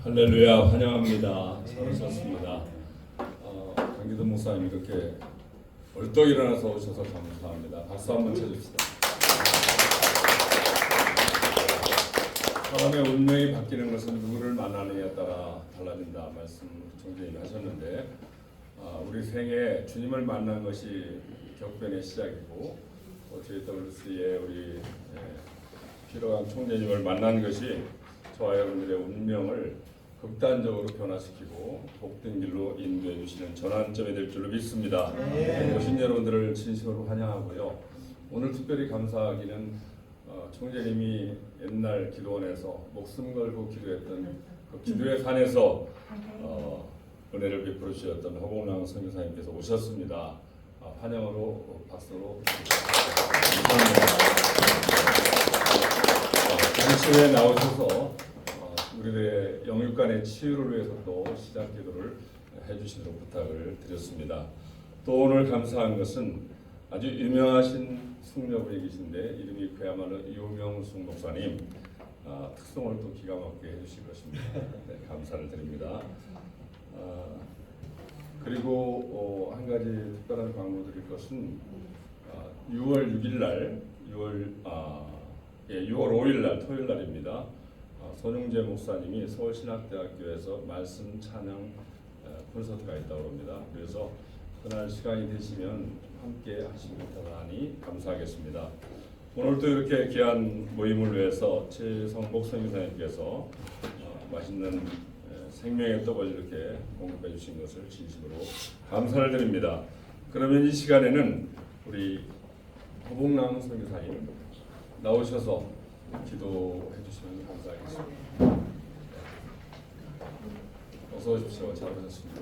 할렐루야, 환영합니다. 잘 오셨습니다. 강기도 목사님 이렇게 벌떡 일어나서 오셔서 감사합니다. 박수 한번 쳐줍시다. 사람의 운명이 바뀌는 것은 누구를 만나느냐에 따라 달라진다 말씀 총재님이 하셨는데, 우리 생에 주님을 만난 것이 격변의 시작이고, JWC의 우리 필요한 총재님을 만난 것이 저와 여러분들의 운명을 극단적으로 변화시키고 복된 길로 인도해 주시는 전환점이 될 줄로 믿습니다. 오신 여러분들을 진심으로 환영하고요. 오늘 특별히 감사하기는 총재님이 옛날 기도원에서 목숨 걸고 기도했던 그 기도의 산에서 은혜를 베풀어 주셨던 허봉랑 선교사님께서 오셨습니다. 환영으로 박수로 감사합니다. 잠시 후에 나오셔서 우리들의 영육간의 치유를 위해서 또 시작 기도를 해주시도록 부탁을 드렸습니다. 또 오늘 감사한 것은 아주 유명하신 숙녀분이 계신데 이름이 그야말로 이우명숙 목사님, 특송을 또 기가 막히게 해주실 것입니다. 네, 감사를 드립니다. 그리고 한 가지 특별한 광고 드릴 것은 6월 6일 날 6월 5일 날 토요일 날입니다. 손용재 목사님이 서울신학대학교에서 말씀 찬양 콘서트가 있다고 합니다. 그래서 그날 시간이 되시면 함께 하시면 대단히 감사하겠습니다. 오늘 또 이렇게 귀한 모임을 위해서 최성복 선교사님께서 맛있는 생명의 떡을 이렇게 공급해 주신 것을 진심으로 감사를 드립니다. 그러면 이 시간에는 우리 허봉랑 선교사님 나오셔서 기도해 주시면 감사하겠습니다. 어서 오십시오. 잘 오셨습니다.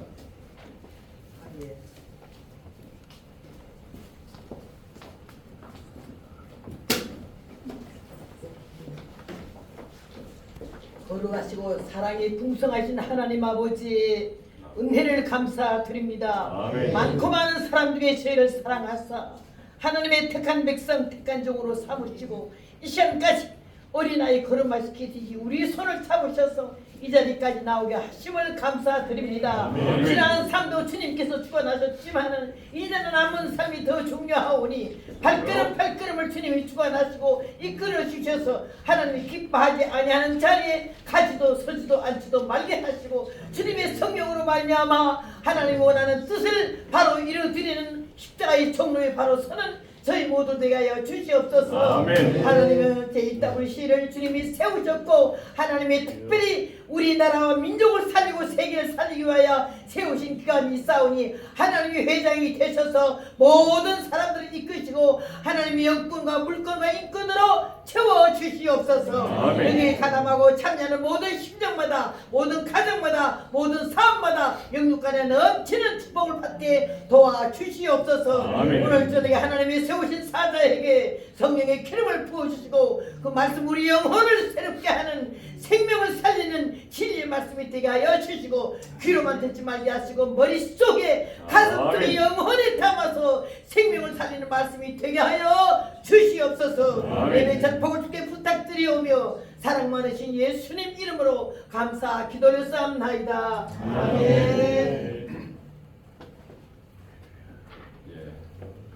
거룩하시고 사랑이 풍성하신 하나님 아버지, 은혜를 감사드립니다. 아멘. 많고 많은 사람 중에 저희를 사랑하사 하나님의 택한 백성 택한 종으로 삼으시고 이 시간까지 어린아이 걸음마시키듯이 우리 손을 잡으셔서 이 자리까지 나오게 하심을 감사드립니다. 아멘. 지난 삶도 주님께서 주관하셨지만은 이제는 남은 삶이 더 중요하오니 발걸음을 주님이 주관하시고 이끌어 주셔서 하나님이 기뻐하지 아니하는 자리에 가지도 서지도 앉지도 말게 하시고 주님의 성령으로 말미암아 하나님이 원하는 뜻을 바로 이루어드리는 십자가의 종로에 바로 서는 저희 모두 되게 하여 주시옵소서. 아멘. 하나님은 JWC를 주님이 세우셨고 하나님이 특별히 우리나라와 민족을 살리고 세계를 살리기 위하여 세우신 기관이 있사오니 하나님이 회장이 되셔서 모든 사람들을 이끄시고 하나님의 영권과 물권과 인권으로 채워주시옵소서. 여기에 가담하고 참여하는 모든 심정마다 모든 가정마다 모든 사업마다 영육간에 넘치는 축복을 받게 도와주시옵소서. 아멘. 오늘 저녁에 하나님이 세우신 사자에게 성령의 기름을 부어주시고 그 말씀 우리 영혼을 새롭게 하는 생명을 살리는 진리의 말씀이 되게 하여 주시고 귀로만 듣지 말게 하시고 머릿속에 가슴속에 영혼에 담아서 생명을 살리는 말씀이 되게 하여 주시옵소서. 예배 전폭을 주께 부탁드리오며 사랑 많으신 예수님 이름으로 감사 기도드렸사옵나이다. 아멘.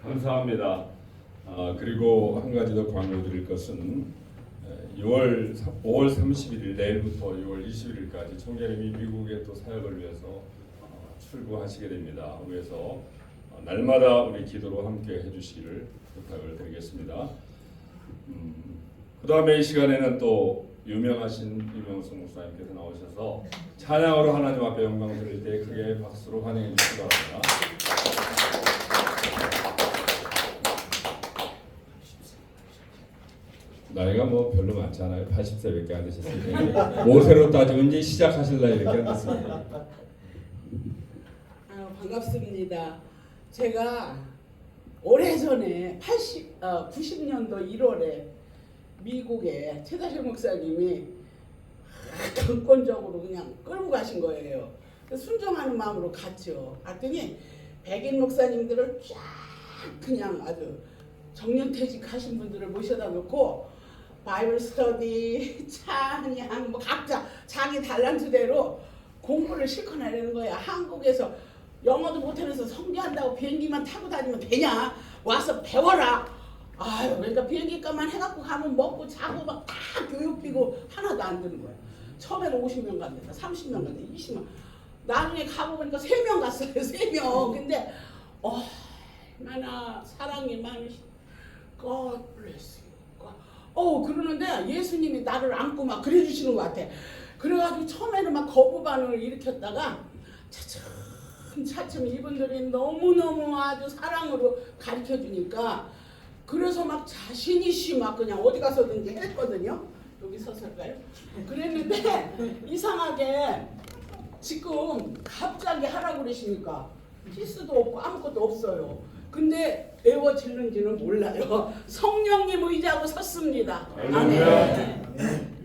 감사합니다. 그리고 한 가지 더 광고드릴 것은 5월 31일 내일부터 6월 21일까지 총재님이 미국의 또 사역을 위해서 출국하시게 됩니다. 그래서 날마다 우리 기도로 함께 해주시기를 부탁을 드리겠습니다. 그 다음에 이 시간에는 또 유명하신 이명숙 목사님께서 나오셔서 찬양으로 하나님 앞에 영광 드릴 때 크게 박수로 환영해 주시기 바랍니다. 나이가 뭐 별로 많지 않아요. 80세밖에 안 되셨으니까 모세로 따지면 이제 시작하실라 이렇게 안 됐습니다. 반갑습니다. 제가 오래전에 90년도 1월에 미국에 최다실 목사님이 강권적으로 그냥 끌고 가신 거예요. 순종하는 마음으로 갔죠. 갔더니 백인 목사님들을 쫙 그냥 아주 정년퇴직하신 분들을 모셔다 놓고 바이블 스터디, 찬양 뭐 각자 자기 달란트대로 공부를 실컷 하려는 거야. 한국에서 영어도 못하면서 성교한다고 비행기만 타고 다니면 되냐? 와서 배워라. 아유, 그러니까 비행기값만 해갖고 가면 먹고 자고 막 다 교육비고 하나도 안 드는 거야. 처음에는 50명 간다, 30명 간다, 20명. 나중에 가보니까 3명 갔어요. 3명. 근데 얼마나 사랑이 많으시. God bless you. 그러는데 예수님이 나를 안고 막 그래주시는 것 같아. 그래가지고 처음에는 막 거부 반응을 일으켰다가 차츰 이분들이 너무너무 아주 사랑으로 가르쳐 주니까 그래서 막 자신있이 막 그냥 어디 가서든지 했거든요. 여기 서설까요? 그랬는데 이상하게 지금 갑자기 하라고 그러시니까 피스도 없고 아무것도 없어요. 근데 외워지는지는 몰라요. 성령님 의지하고 섰습니다. 아멘.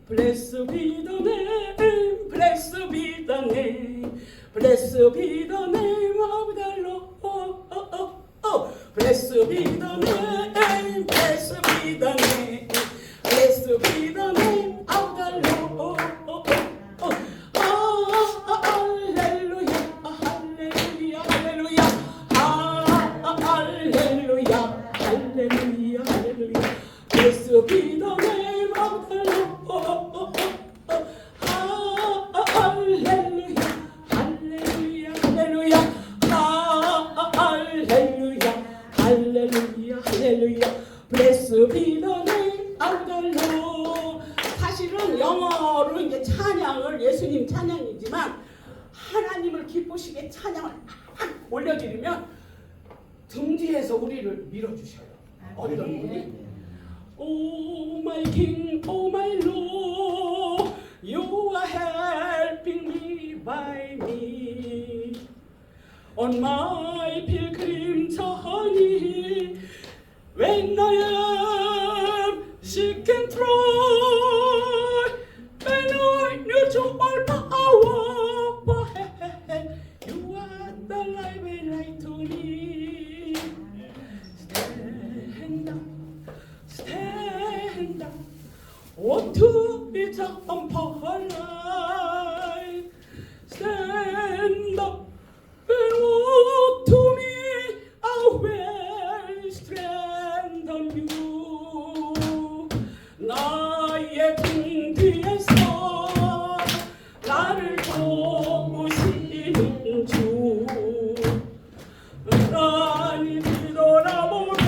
Bless be the name, bless be the name, bless be the name of the Lord. Bless be the name, bless be the name, bless be the name of the Lord. Hallelujah, hallelujah, hallelujah, hallelujah, hallelujah, hallelujah. Bless be the name of the Lord. Hallelujah, hallelujah, hallelujah, hallelujah, hallelujah, hallelujah. Bless be the name of the Lord. 사실은 영어로 이제 찬양을 예수님 찬양이지만 하나님을 기쁘시게 찬양을 막 올려드리면 등 뒤에서 우리를 밀어주셔요. 어떤 분이? Oh my King, oh my Lord, you are helping me by me on my pilgrim journey. When I am sick and dry, when I need your power, you are the light to me. Stand up. Stand up, what to be jump for life. Stand up and walk to me, I will strengthen you. 나의 등 뒤에서 나를 도우시는 주. 나를 뒤돌아보라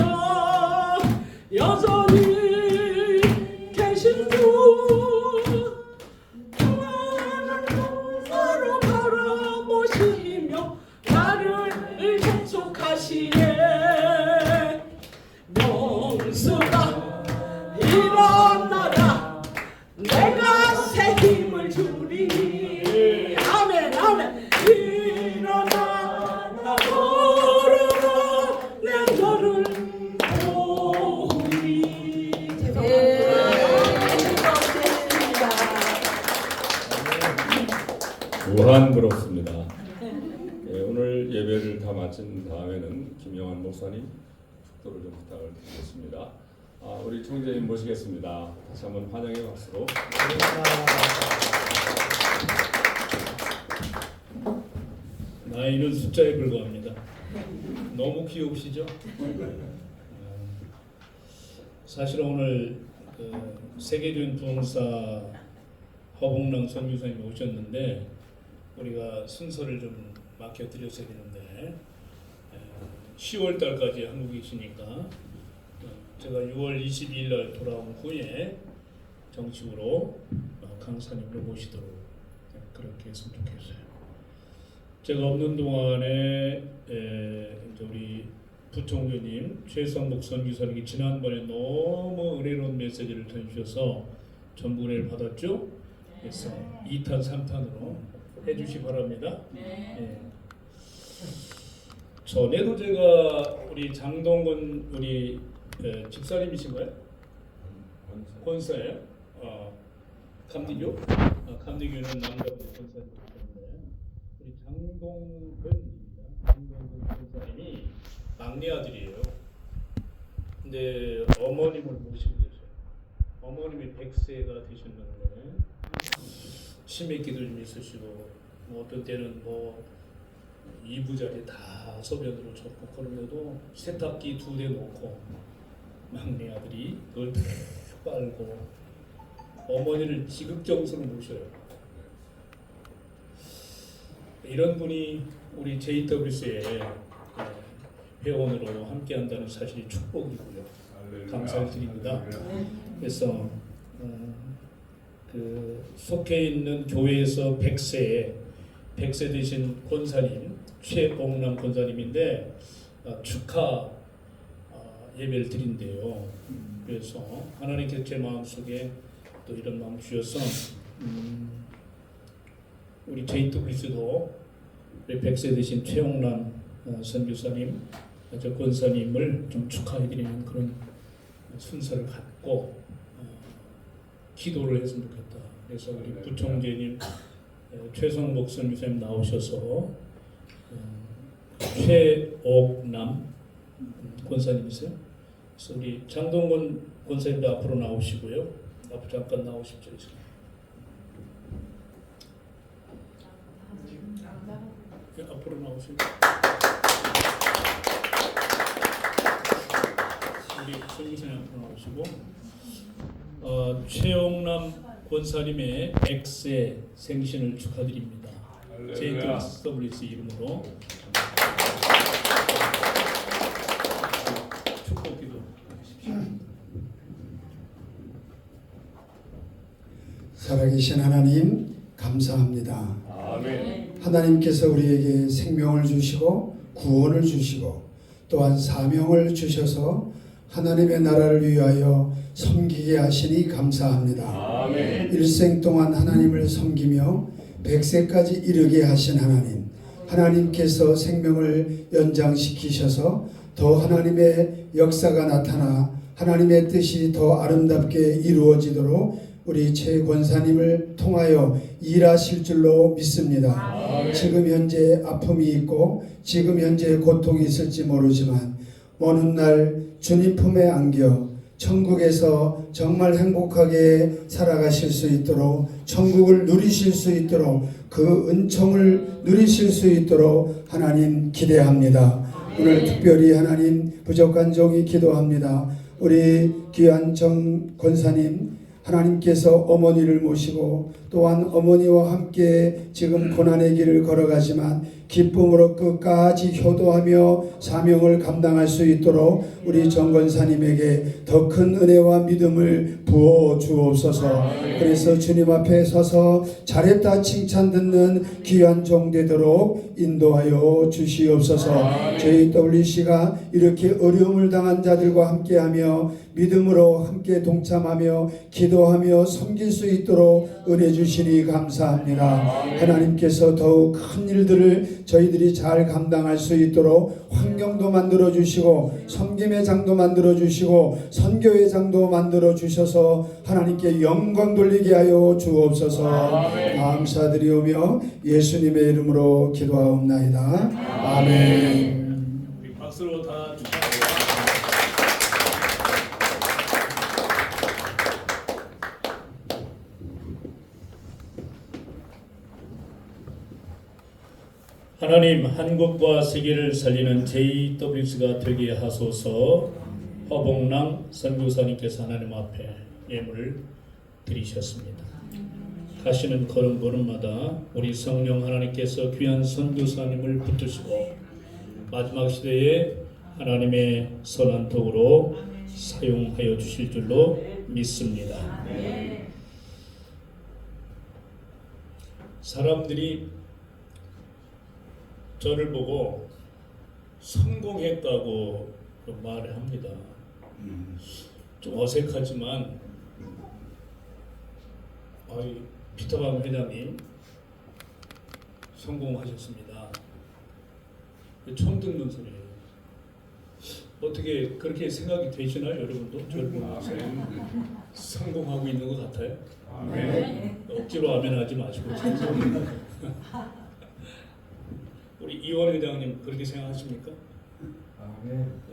여전히 계신 주. 나를 서로 바라보시며 나를 계속하시네. 명수가 일어나라 내가 새 힘을 주리니. 아멘 아멘. 일어나 나 걸어라 내 너를 보리. 무한부럽습니다. 오늘 예배를 다 마친 다음에는 김영환 목사님 축도를 좀 부탁을 드리겠습니다. 우리 총재님 모시겠습니다. 다시 한번 환영의 박수로. 나이는 숫자에 불과합니다. 너무 귀여우시죠? 사실 오늘 세계적인 부흥사 허봉랑 선교사님이 오셨는데 우리가 순서를 좀 맡겨드렸어야 되는데 10월 달까지 한국에 계시니까 제가 6월 22일 날 돌아온 후에 정식으로 강사님을 모시도록 그렇게 했으면 좋겠어요. 제가 없는 동안에 이제 우리 부총재님 최성복 선교사님이 지난번에 너무 은혜로운 메시지를 전해주셔서 전부 은혜를 받았죠. 그래서 2탄 3탄으로 해주시 바랍니다. 네. 전에도 제가 우리 장동건 우리 집사님이신가요? 권사예요? 감리교? 감리교는 남자분 권사님이셨는데 우리 장동건입니다. 장동건 권사님이 막내 아들이에요. 근데 어머님을 모시고 계세요. 어머님이 100세가 되셨는데 치매기도 좀 있으시고 뭐 어떤 때는 뭐 이부자리 다 소변으로 줬고 그런데도 세탁기 2대 놓고 막내 아들이 그걸 다 빨고 어머니를 지극정성을 모셔요. 이런 분이 우리 JWC의 회원으로 함께한다는 사실이 축복이고요. 감사를 드립니다. 그래서 그 속해 있는 교회에서 100세 되신 권사님 최봉남 권사님인데 축하 예배를 드린대요. 그래서 하나님께서 제 마음속에 또 이런 마음 주셔서 우리 JWC도 우리 100세 되신 최홍남 선교사님, 저 권사님을 좀 축하해드리는 그런 순서를 갖고 기도를 했으면 좋겠다. 그래서 우리 부총재님 최성복 선교사님 나오셔서 최옥남 권사님이세요. 그래서 우리 장동건 권사님도 앞으로 나오시고요. 앞으로 잠깐 나오십시오. 앞으로 나오시고 우리 선교사님 앞으로 나오시고 최용남 권사님의 100세 생신을 축하드립니다. JWC 이름으로 축복기도 하십시오. 살아계신 하나님 감사합니다. 아멘. 하나님께서 우리에게 생명을 주시고 구원을 주시고 또한 사명을 주셔서 하나님의 나라를 위하여 섬기게 하시니 감사합니다. 아멘. 일생 동안 하나님을 섬기며 100세까지 이르게 하신 하나님께서 생명을 연장시키셔서 더 하나님의 역사가 나타나 하나님의 뜻이 더 아름답게 이루어지도록 우리 최 권사님을 통하여 일하실 줄로 믿습니다. 아멘. 지금 현재 아픔이 있고 지금 현재 고통이 있을지 모르지만 오는 날 주님 품에 안겨 천국에서 정말 행복하게 살아가실 수 있도록 천국을 누리실 수 있도록 그 은총을 누리실 수 있도록 하나님 기대합니다. 오늘 특별히 하나님 부족한 종이 기도합니다. 우리 귀한 정 권사님 하나님께서 어머니를 모시고 또한 어머니와 함께 지금 고난의 길을 걸어가지만 기쁨으로 끝까지 효도하며 사명을 감당할 수 있도록 우리 정 권사님에게 더 큰 은혜와 믿음을 부어 주옵소서. 그래서 주님 앞에 서서 잘했다 칭찬 듣는 귀한 종 되도록 인도하여 주시옵소서. JWC가 이렇게 어려움을 당한 자들과 함께하며 믿음으로 함께 동참하며 기도하며 섬길 수 있도록 은혜 주시니 감사합니다. 하나님께서 더욱 큰 일들을 저희들이 잘 감당할 수 있도록 환경도 만들어 주시고 섬김의 장도 만들어 주시고 선교의 장도 만들어 주셔서 하나님께 영광 돌리게 하여 주옵소서. 감사드리오며 예수님의 이름으로 기도하옵나이다. 아멘. 우리 박수로 다 축하합니다. 하나님, 한국과 세계를 살리는 JWC가 되게 하소서. 허봉랑 선교사님께서 하나님 앞에 예물을 드리셨습니다. 가시는 걸음걸음마다 우리 성령 하나님께서 귀한 선교사님을 붙드시고 마지막 시대에 하나님의 선한 도구로 사용하여 주실 줄로 믿습니다. 사람들이 저를 보고 성공했다고 말을 합니다. 좀 어색하지만 피터강 회장님 성공하셨습니다. 처음 듣는 소리예요. 어떻게 그렇게 생각이 되시나요, 여러분도? 저를 보면서 성공하고 있는 것 같아요? 억지로 아멘하지 마시고 우리 이원 회장님 그렇게 생각하십니까?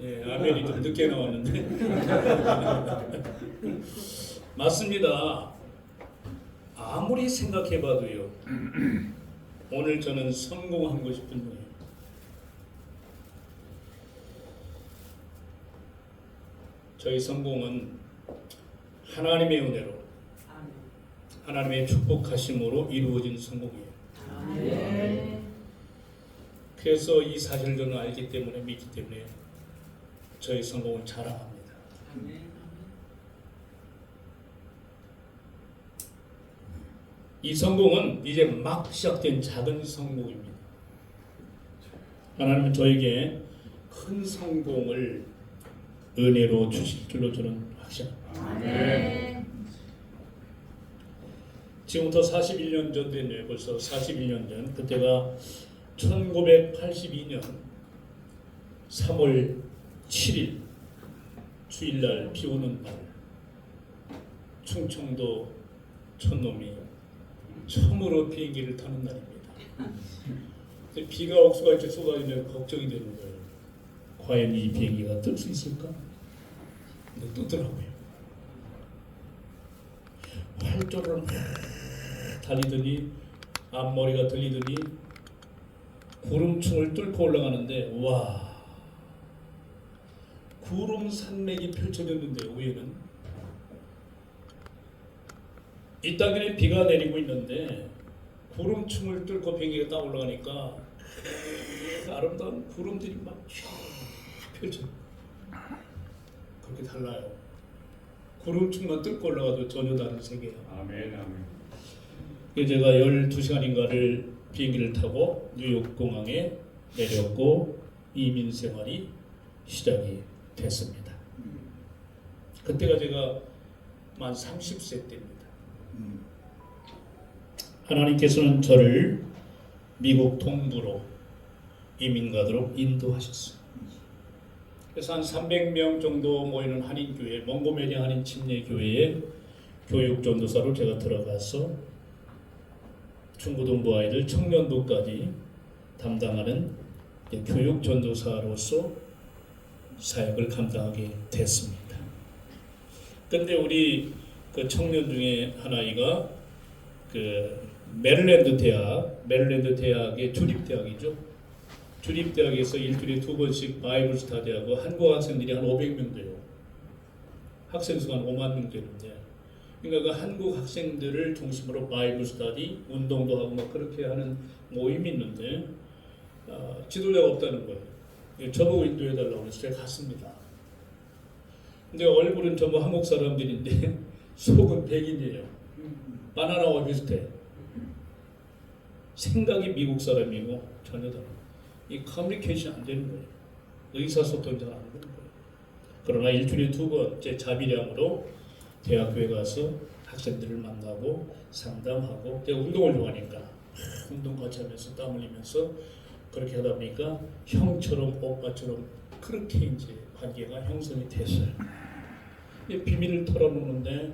예, 아멘이 좀 늦게 나왔는데 맞습니다. 아무리 생각해봐도요. 오늘 저는 성공하고 싶은 분이에요. 저희 성공은 하나님의 은혜로, 하나님의 축복하심으로 이루어진 성공이에요. 그래서 이 사실을 저는 알기 때문에, 믿기 때문에 저희 성공을 자랑합니다. 이 성공은 이제 막 시작된 작은 성공입니다. 하나님은 저에게 큰 성공을 은혜로 주실 줄로 저는 확신합니다. 지금부터 41년 전 됐네요. 벌써 41년 전. 그때가 1982년 3월 7일 주일날 비 오는 날, 충청도 촌놈이 처음으로 비행기를 타는 날입니다. 근데 비가 억수같이 쏟아지면 걱정이 되는 거예요. 과연 이 비행기가 뜰 수 있을까? 근데 뜨더라고요. 활주로를 달리더니 앞머리가 들리더니 구름층을 뚫고 올라가는데, 와, 구름 산맥이 펼쳐졌는데 위에는 이 땅에는 비가 내리고 있는데 구름층을 뚫고 비행기가 딱 올라가니까 아름다운 구름들이 막 펼쳐. 그렇게 달라요. 구름층만 뚫고 올라가도 전혀 다른 세계예요. 아멘, 아멘. 그래서 제가 12시간인가를 비행기를 타고 뉴욕 공항에 내렸고 이민 생활이 시작이 됐습니다. 그때가 제가 만 30세 때입니다. 하나님께서는 저를 미국 동부로 이민 가도록 인도하셨어요. 그래서 한 300명 정도 모이는 한인교회, 몽고메리 한인 침례교회에 교육전도사로 제가 들어가서 중고등부 아이들 청년부까지 담당하는 교육전도사로서 사역을 감당하게 됐습니다. 근데 우리 그 청년 중에 하나이가 그 메릴랜드 대학의 주립대학이죠. 주립대학에서 일주일에 2번씩 바이블 스터디하고 한국 학생들이 한 500명 돼요. 학생 수가 한 5만 명 되는데, 그러니까 그 한국 학생들을 중심으로 바이블 스터디, 운동도 하고 막 그렇게 하는 모임이 있는데 지도자가 없다는 거예요. 저보고 인도해달라고 해서 제가 갔습니다. 근데 얼굴은 전부 한국 사람들인데 속은 백인이에요. 바나나와 비슷해. 생각이 미국 사람이고 전혀 다르고, 이 커뮤니케이션 안 되는 거예요. 의사소통이 잘 안 되는 거예요. 그러나 일주일에 2번 제 자비량으로 대학교에 가서 학생들을 만나고 상담하고, 제가 운동을 좋아하니까 운동 같이 하면서 땀 흘리면서 그렇게 하다 보니까 형처럼 오빠처럼 그렇게 이제 관계가 형성이 됐어요. 비밀을 털어놓는데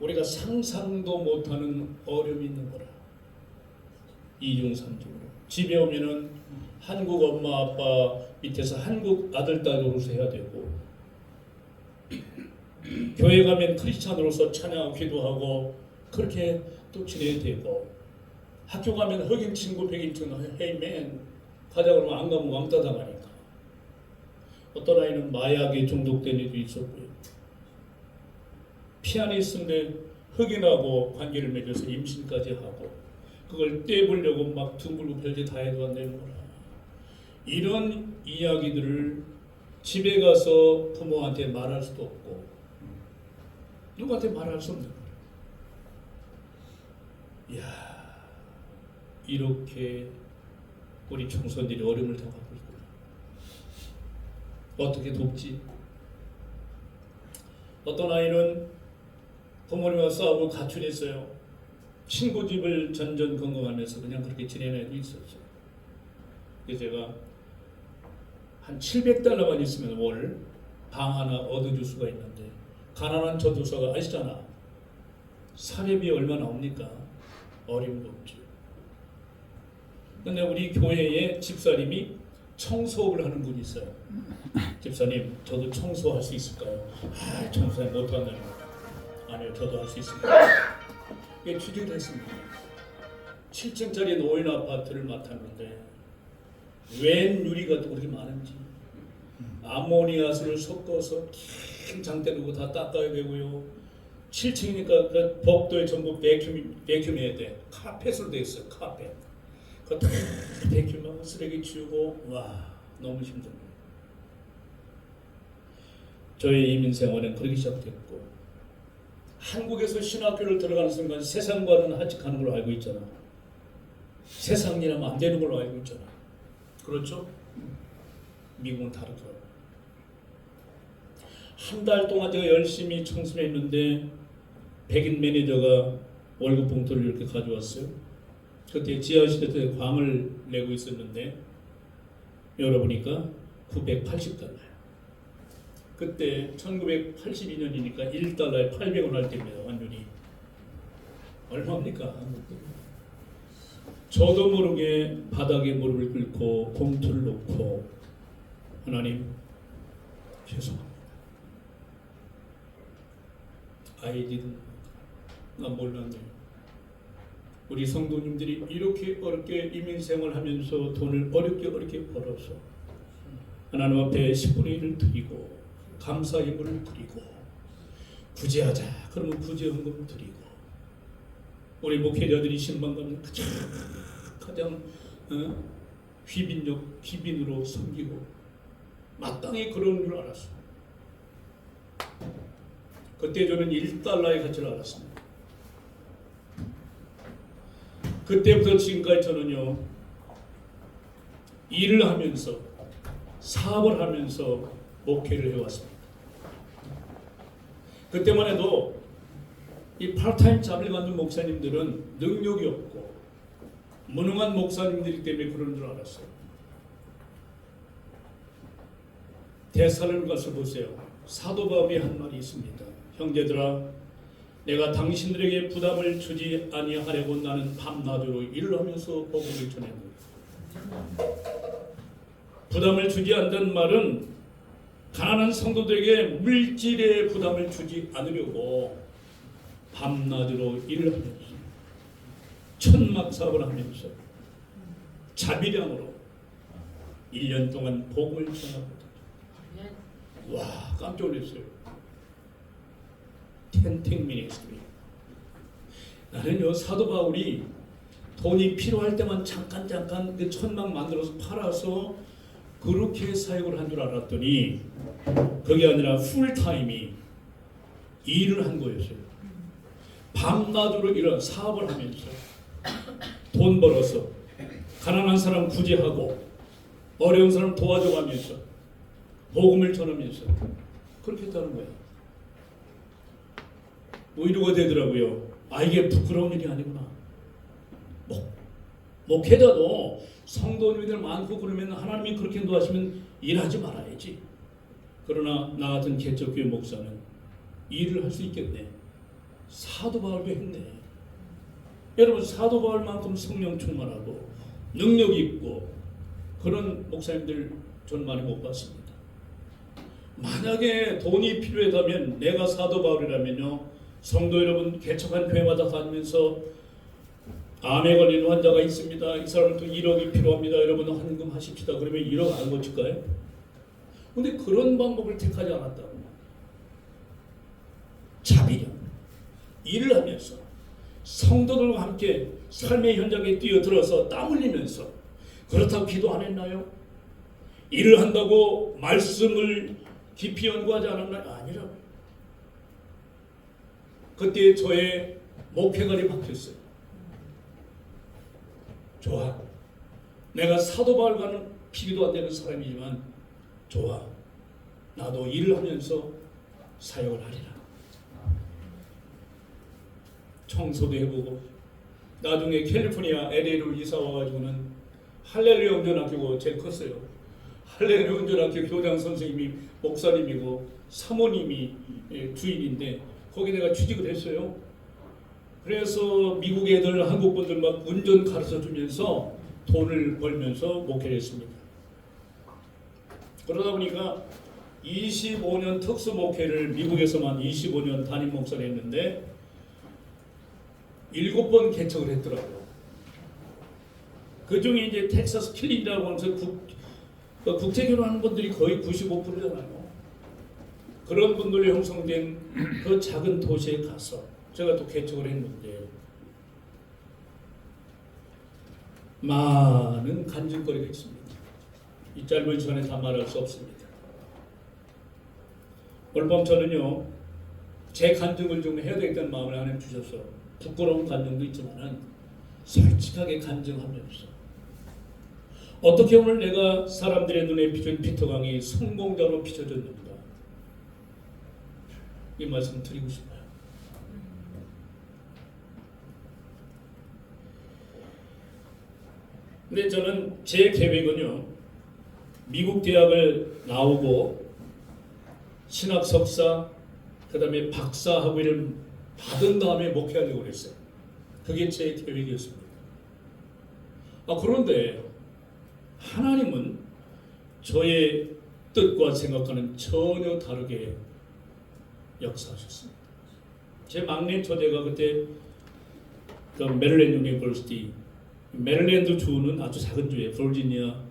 우리가 상상도 못하는 어려움이 있는 거라. 이중삼중으로 집에 오면은 한국 엄마 아빠 밑에서 한국 아들 딸 노릇을 해야 되고, 교회 가면 크리스찬으로서 찬양하고 기도하고 그렇게 또 지내야 되고, 학교 가면 흑인 친구 백인 친구 헤이맨 가자 그러면 안 가면 왕따 당하니까. 어떤 아이는 마약에 중독된 애도 있었고요. 피아니스트인데 흑인하고 관계를 맺어서 임신까지 하고, 그걸 떼보려고 막 둥글고 별짓 다 해도 안 되는 거라. 이런 이야기들을 집에 가서 부모한테 말할 수도 없고 누구한테 말할 수 없는 거예요. 이야, 이렇게 우리 청소년들이 어려움을 당하고 있구나. 어떻게 돕지? 어떤 아이는 부모님과 싸우고 가출했어요. 친구 집을 전전긍긍하면서 그냥 그렇게 지내는 애도 있었어요. 그래서 제가 한 700달러만 있으면 월 방 하나 얻어줄 수가 있는데, 가난한 전도사가 아시잖아. 사례비 얼마 나옵니까? 어림도 없죠. 근데 우리 교회의 집사님이 청소업을 하는 분이 있어요. 집사님, 저도 청소할 수 있을까요? 아, 청소는 못한다는 거. 아니요, 저도 할 수 있습니다. 이게 취직을 했습니다. 7층짜리 노인 아파트를 맡았는데 웬 유리가 또 그렇게 많은지 아모니아수를 섞어서 긴 장대 놓고 다 닦아야 되고요. 7층이니까 그 복도에 전부 베큐해야 돼. 카펫으로 돼 있어요. 카펫. 그거 다 베큐하고 쓰레기 치우고 와 너무 힘듭니다. 저의 이민 생활은 그렇게 시작됐고 한국에서 신학교를 들어가는 순간 세상과는 하직하는 걸로 알고 있잖아. 세상 일하면 안 되는 걸로 알고 있잖아. 그렇죠? 미국은 다르더라고. 한 달 동안 제가 열심히 청소를 했는데 백인 매니저가 월급 봉투를 이렇게 가져왔어요. 그때 지하실에서 광을 내고 있었는데 열어보니까 $980. 그때 1982년이니까 1달러에 800원 할 때입니다. 환율이. 얼마입니까? 한국 돈. 저도 모르게 바닥에 무릎을 꿇고 봉투를 놓고 하나님 죄송합니다. 아이들은 나 몰랐네요. 우리 성도님들이 이렇게 어렵게 이민생활하면서 돈을 어렵게 벌어서 하나님 앞에 10분의 1을 드리고 감사 예물을 드리고 구제하자 그러면 구제 헌금을 드리고 우리 목회자들이 신방가면 가장 휘빈으로 섬기고 마땅히 그런 줄 알았어요. 그때 저는 1달러의 가치를 알았습니다. 그때부터 지금까지 저는요 일을 하면서 사업을 하면서 목회를 해왔습니다. 그때만 해도 이 파트타임 잡을 갖는 목사님들은 능력이 없고 무능한 목사님들이기 때문에 그런 줄 알았어요. 데살로니가 가서 보세요. 사도 바울이 한 말이 있습니다. 형제들아, 내가 당신들에게 부담을 주지 아니하려고 나는 밤낮으로 일을 하면서 복음을 전했노라. 부담을 주지 않는 말은 가난한 성도들에게 물질의 부담을 주지 않으려고 밤낮으로 일을 하면서 천막 사업을 하면서 자비량으로 1년 동안 복음을 전하거든요. 와 깜짝 놀랐어요. 텐팅 미니스트리. 나는요 사도 바울이 돈이 필요할 때만 잠깐 그 천막 만들어서 팔아서 그렇게 사역을 한 줄 알았더니 그게 아니라 풀타임이 일을 한 거였어요. 밤낮으로 이런 사업을 하면서 돈 벌어서 가난한 사람 구제하고 어려운 사람 도와줘가면서 복음을 전하면서 그렇게 했다는 거예요. 위로가 되더라고요. 아 이게 부끄러운 일이 아니구나. 목회자도 성도님들 많고 그러면 하나님이 그렇게 도와주시면 일하지 말아야지. 그러나 나 같은 개척교회 목사는 일을 할 수 있겠네. 사도 바울도 했네. 여러분 사도 바울만큼 성령 충만하고 능력 있고 그런 목사님들 전 많이 못 봤습니다. 만약에 돈이 필요하다면 내가 사도 바울이라면요 성도 여러분 개척한 교회마다 다니면서 암에 걸린 환자가 있습니다. 이 사람도 1억이 필요합니다. 여러분 헌금하십시다. 그러면 1억 안 고칠까요? 근데 그런 방법을 택하지 않았다고. 자비력, 일을 하면서 성도들과 함께 삶의 현장에 뛰어들어서 땀 흘리면서 그렇다고 기도 안 했나요? 일을 한다고 말씀을 깊이 연구하지 않았나요? 아니라고요. 그때 저의 목회관이 바뀌었어요. 좋아. 내가 사도 바울과는 비교도 안 되는 사람이지만 좋아. 나도 일을 하면서 사역을 하리라. 청소도 해보고 나중에 캘리포니아 LA로 이사 와가지고는 할렐루야 운전학교가 제일 컸어요. 할렐루야 운전학교 교장 선생님이 목사님이고 사모님이 주인인데 거기 내가 취직을 했어요. 그래서 미국 애들 한국 분들 막 운전 가르쳐 주면서 돈을 벌면서 목회를 했습니다. 그러다 보니까 25년 특수 목회를 미국에서만 25년 담임 목사를 했는데 7번 개척을 했더라고요. 그 중에 이제 텍사스 킬린이라고 하면서 국제 결혼하는 분들이 거의 95%잖아요. 그런 분들이 형성된 그 작은 도시에 가서 제가 또 개척을 했는데 많은 간증거리가 있습니다. 이 짧은 시간에 다 말할 수 없습니다. 오늘 밤 저는요, 제 간증을 좀 해야 되겠다는 마음을 하나님 주셔서 부끄러운 간증도 있지만은 솔직하게 간증하면서 어떻게 오늘 내가 사람들의 눈에 비춘 피터강이 성공자로 비춰졌는가 이 말씀 드리고 싶어요. 근데 저는 제 계획은요, 미국 대학을 나오고 신학 석사 그 다음에 박사 학위를 받은 다음에 목회하려고 그랬어요. 그게 제 계획이었습니다. 그런데 하나님은 저의 뜻과 생각과는 전혀 다르게 역사하셨습니다. 제 막내 처제가 그때 그 메릴랜드 유니버시티, 메릴랜드 주는 아주 작은 주에 버지니아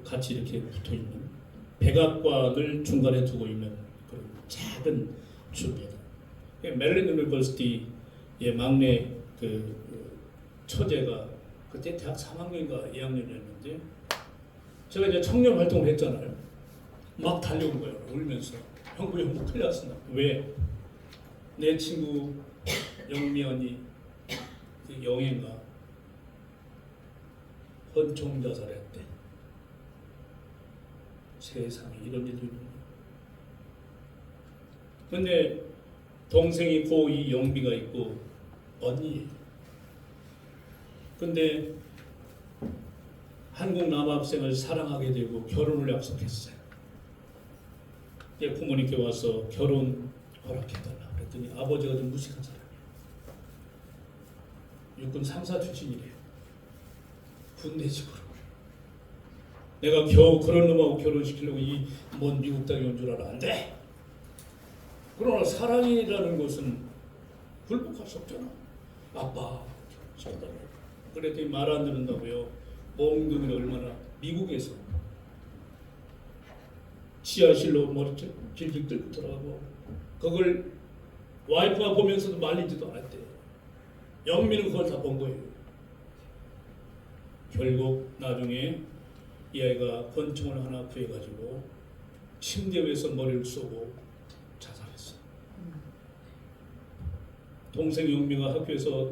같이 이렇게 붙어 있는 백악관을 중간에 두고 있는 그런 작은 주입니다. 메릴랜드 유니버시티의 막내 그 처제가 그때 대학 3학년인가 2학년이었는데 제가 이제 청년 활동을 했잖아요. 막 달려온 거예요. 울면서 형부 큰일 났습니다. 왜? 내 친구 영미연이 그 영애가 헌총 자살했대. 세상에 이런 일도 있는 거야. 근데 동생이 고2 영미가 있고 언니예요. 근데 한국 남학생을 사랑하게 되고 결혼을 약속했어요. 부모님께 와서 결혼 허락해달라 그랬더니 아버지가 좀 무식한 사람이에요. 육군 3사 출신이래요. 군대직으로. 내가 겨우 그런 놈하고 결혼시키려고 이 먼 미국 땅에 온 줄 알아. 안 돼. 그러나 사랑이라는 것은 굴복할 수 없잖아. 아빠 시켜달라고. 그랬더니 말 안 듣는다고요. 몽둥이를 얼마나 미국에서 지하실로 머리 길길 들고 들어가고 그걸 와이프가 보면서도 말리지도 않았대. 영미는 그걸 다 본 거예요. 결국 나중에 이 아이가 권총을 하나 구해가지고 침대 위에서 머리를 쏘고 자살했어요. 동생 영미가 학교에서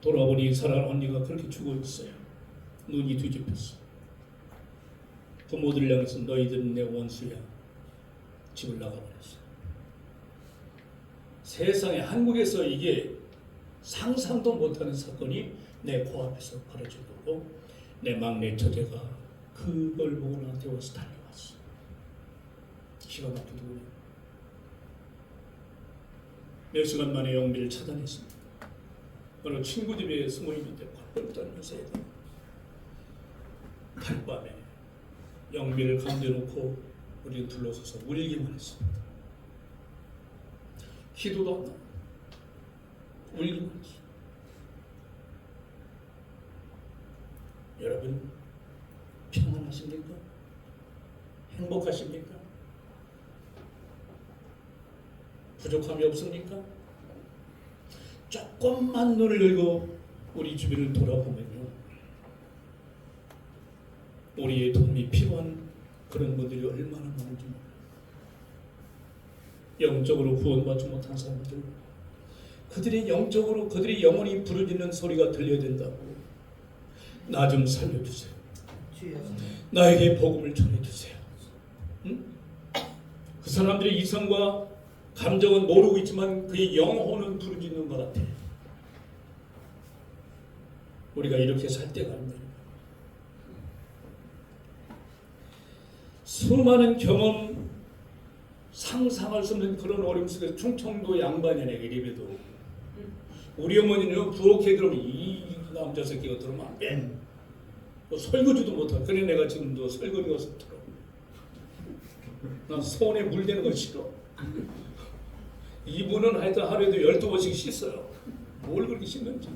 돌아보니 사랑하는 언니가 그렇게 죽어 있어요. 눈이 뒤집혔어. 부모들 향해서 너희들은 내 원수야. 집을 나가버렸어. 세상에 한국에서 이게 상상도 못하는 사건이 내 코앞에서 벌어진 거고 내 막내 처제가 그걸 보고 나한테 와서 달려왔어. 기가 막히더군요. 몇 시간 만에 영미를 차단했습니다. 어느 친구 집에 숨어 있는데 펄펄 떨면서 달밤에 영미를 가운데 놓고 우리는 둘러서서 울기만 했습니다. 기도도 안 나고 울기만 했어요. 여러분 평안하십니까? 행복하십니까? 부족함이 없습니까? 조금만 눈을 열고 우리 주변을 돌아보면요, 우리의 도움이 필요한 그런 분들이 얼마나 많은지 몰라요. 영적으로 구원받지 못한 사람들, 그들의 영적으로 그들의 영혼이 부르짖는 소리가 들려야 된다고. 나 좀 살려주세요. 나에게 복음을 전해주세요. 응? 그 사람들의 이성과 감정은 모르고 있지만 그의 영혼은 부르짖는 것 같아. 우리가 이렇게 살 때가 아닙니다. 수많은 경험, 상상할 수 없는 그런 어려움 속에서 충청도 양반이네 예배도 우리 어머니는 부엌에 들어오면 이 남자 새끼가 들어오면 안 돼. 뭐 설거지도 못하고. 그래 내가 지금도 설거지 가서 들어. 난 손에 물대는 거 싫어. 이분은 하여튼 하루에도 12번씩 씻어요. 뭘 그렇게 씻는지.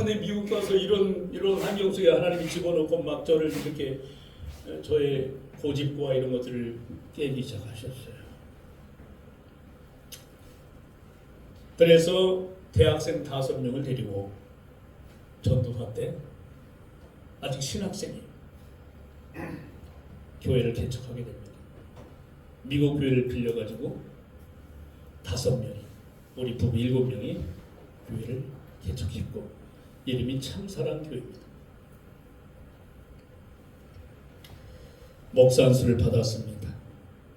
내 미국 가서 이런 환경 속에 하나님이 집어넣고 막 저를 이렇게 저의 고집과 이런 것들을 깨기 시작하셨어요. 그래서 대학생 5명을 데리고 전도사 때 아직 신학생이 교회를 개척하게 됩니다. 미국 교회를 빌려가지고 5명이, 우리 부부 7명이 교회를 개척했고 이름이 참사랑 교회입니다. 목사 안수를 받았습니다.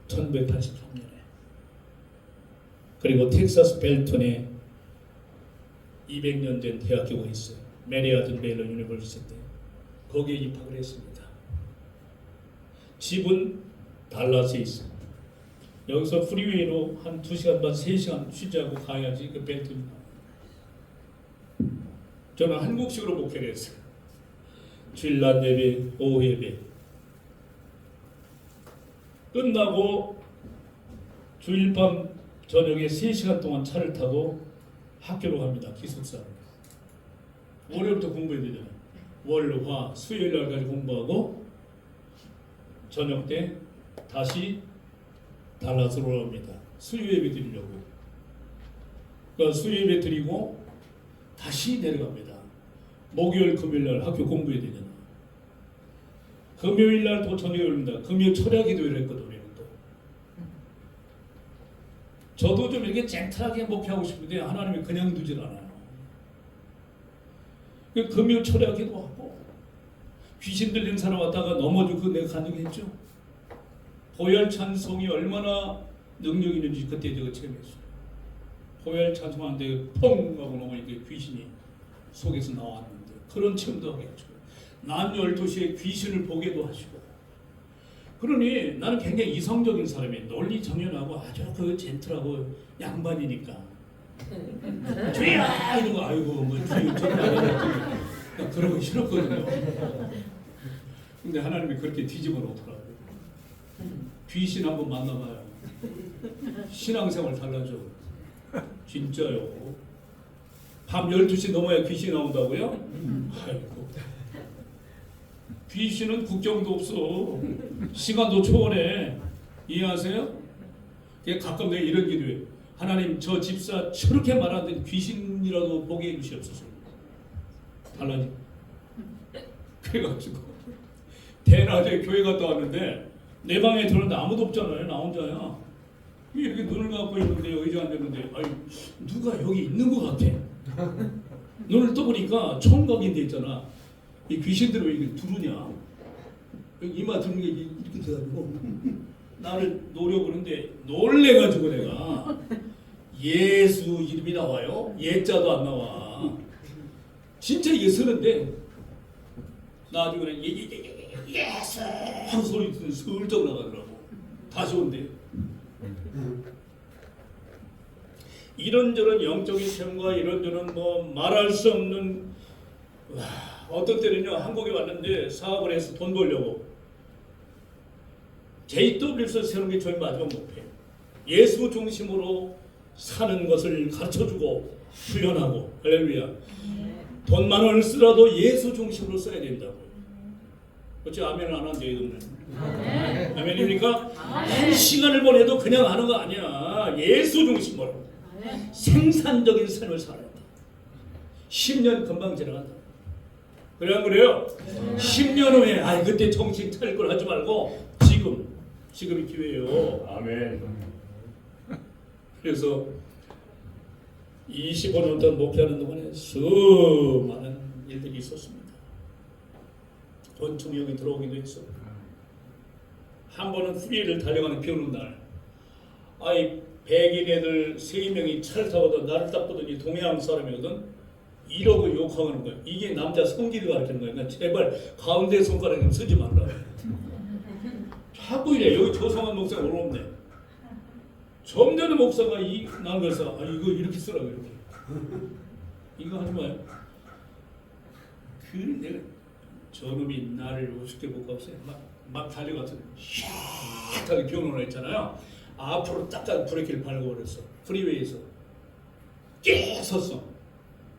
1983년에. 그리고 텍사스 벨턴에 200년 된 대학교가 있어요. 메리아든 베일러 유니버시티. 거기에 입학을 했습니다. 집은 달라스에 있어요. 여기서 프리웨이로 한 2시간 반, 3시간 쉬지 않고 가야지 그 벨턴. 저는 한국식으로 목회를 했어요. 주일 낮 예배, 오후 예배. 끝나고 주일 밤 저녁에 3시간 동안 차를 타고 학교로 갑니다. 기숙사. 월요일부터 공부해야 되잖아요. 월, 화, 수요일 날까지 공부하고 저녁 때 다시 달라스로 갑니다. 수요 예배 드리려고. 그러니까 수요 예배 드리고 다시 내려갑니다. 목요일, 금요일 날 학교 공부해야 되잖아. 금요일 날 또 저녁에 올립니다. 금요 철야 기도회를 했거든, 우리는 또. 저도 좀 이렇게 쟁탈하게 목회하고 싶은데 하나님이 그냥 두질 않아요. 금요 철야 기도하고 귀신 들린 사람 왔다가 넘어지고 그거 내가 간증했죠. 보혈 찬송이 얼마나 능력 있는지 그때 제가 체험했어요. 보혈 찬송하는데 펑 하고 넘어니까 귀신이 속에서 나왔는데 그런 체험도 하겠죠. 낮 12시에 귀신을 보게도 하시고. 그러니 나는 굉장히 이성적인 사람이에요. 논리 정연하고 아주 그 젠틀하고 양반이니까. 죄야 이런 거 아이고 뭐 주여 정말 그런 거 싫었거든요. 근데 하나님이 그렇게 뒤집어 놓더라고요. 귀신 한번 만나봐요. 신앙생활 달라져. 진짜요. 밤 12시 넘어야 귀신이 나온다고요? 아이고. 귀신은 국경도 없어. 시간도 초월해. 이해하세요? 가끔 내가 이런 기도해. 하나님 저 집사 저렇게 말하는데 귀신이라도 보게 해주시옵소서. 달라지. 그래가지고 대낮에 교회 갔다 왔는데 내 방에 들었는데 아무도 없잖아요. 나 혼자야. 이렇게 눈을 감고 있는데 의자 앉았는데 아니 누가 여기 있는 것 같아. 눈을 떠보니까 총각인 데 있잖아. 이 귀신들이 왜 이렇게 두르냐. 여기 이마 두르는 게 이렇게 돼가지고 나를 노려보는데 놀래가지고 내가 예수 이름이 나와요. 예자도 안 나와. 진짜 예수는데 나중에 그냥 예수 하는 소리 듣는 슬쩍 나가더라고. 다시 온대. 이런저런 영적인 체험과 이런저런 뭐 말할 수 없는 어떤 때는요 한국에 왔는데 사업을 해서 돈 벌려고 JW에서 세우는 게 저희 마지막 목표예요. 예수 중심으로 사는 것을 가르쳐주고 훈련하고 할렐루야. 돈만 원을 쓰라도 예수 중심으로 써야 된다고. 어째 아멘을 안 하는데 이거는. 아멘입니까? 한 시간을 보내도 그냥 하는 거 아니야. 예수 중심으로 생산적인 삶을 살아야 돼. 10년 금방 지나간다. 그래 안 그래요? 10년 후에 그때 정신 차릴 걸 하지 말고 지금이 기회예요. 아멘. 그래서 25년 동안 목회하는 동안에 수많은 일들이 있었습니다. 권총이 여기 들어오기도 했어. 한 번은 프리를 달려가는 비 오는 날 백인 애들 3명이 차를 타고 나를 딱 보더니 동양 사람이거든. 이러고 욕하는 거야. 이게 남자 성질을 가르치는 거야. 그러니까 제발 가운데 손가락 좀 쓰지 말라. 자꾸 이래. 여기 조성한 목사가 올라오네. 점잖은 목사가 나는 그래서 이거 이렇게 쓰라고 이렇게. 이거 하지 마요. 내가 저놈이 나를 우습게 못 가고서 막 막 달려가서 샥하게 변호를 했잖아요. 앞으로 딱딱 브레이크를 밟고 그랬어. 프리웨이에서 깨 섰어.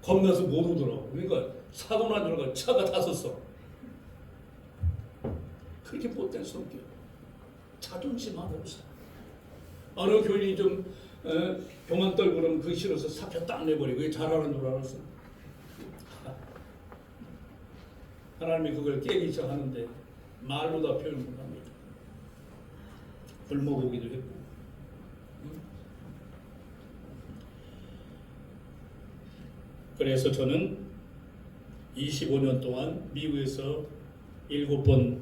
겁나서 못 오더라고. 그러니까 사고 난 줄 알고 차가 다 섰어. 그렇게 못된 성격. 자존심 하나 없어. 어느 교인이 좀 교만 떨고 그러면 그게 싫어서 사표 딱 내버리고 그게 잘하는 줄 알았어. 하나님이 그걸 깨기 시작하는데 말로 다 표현을 합니다. 굶어보기도 했고. 그래서 저는 25년 동안 미국에서 7번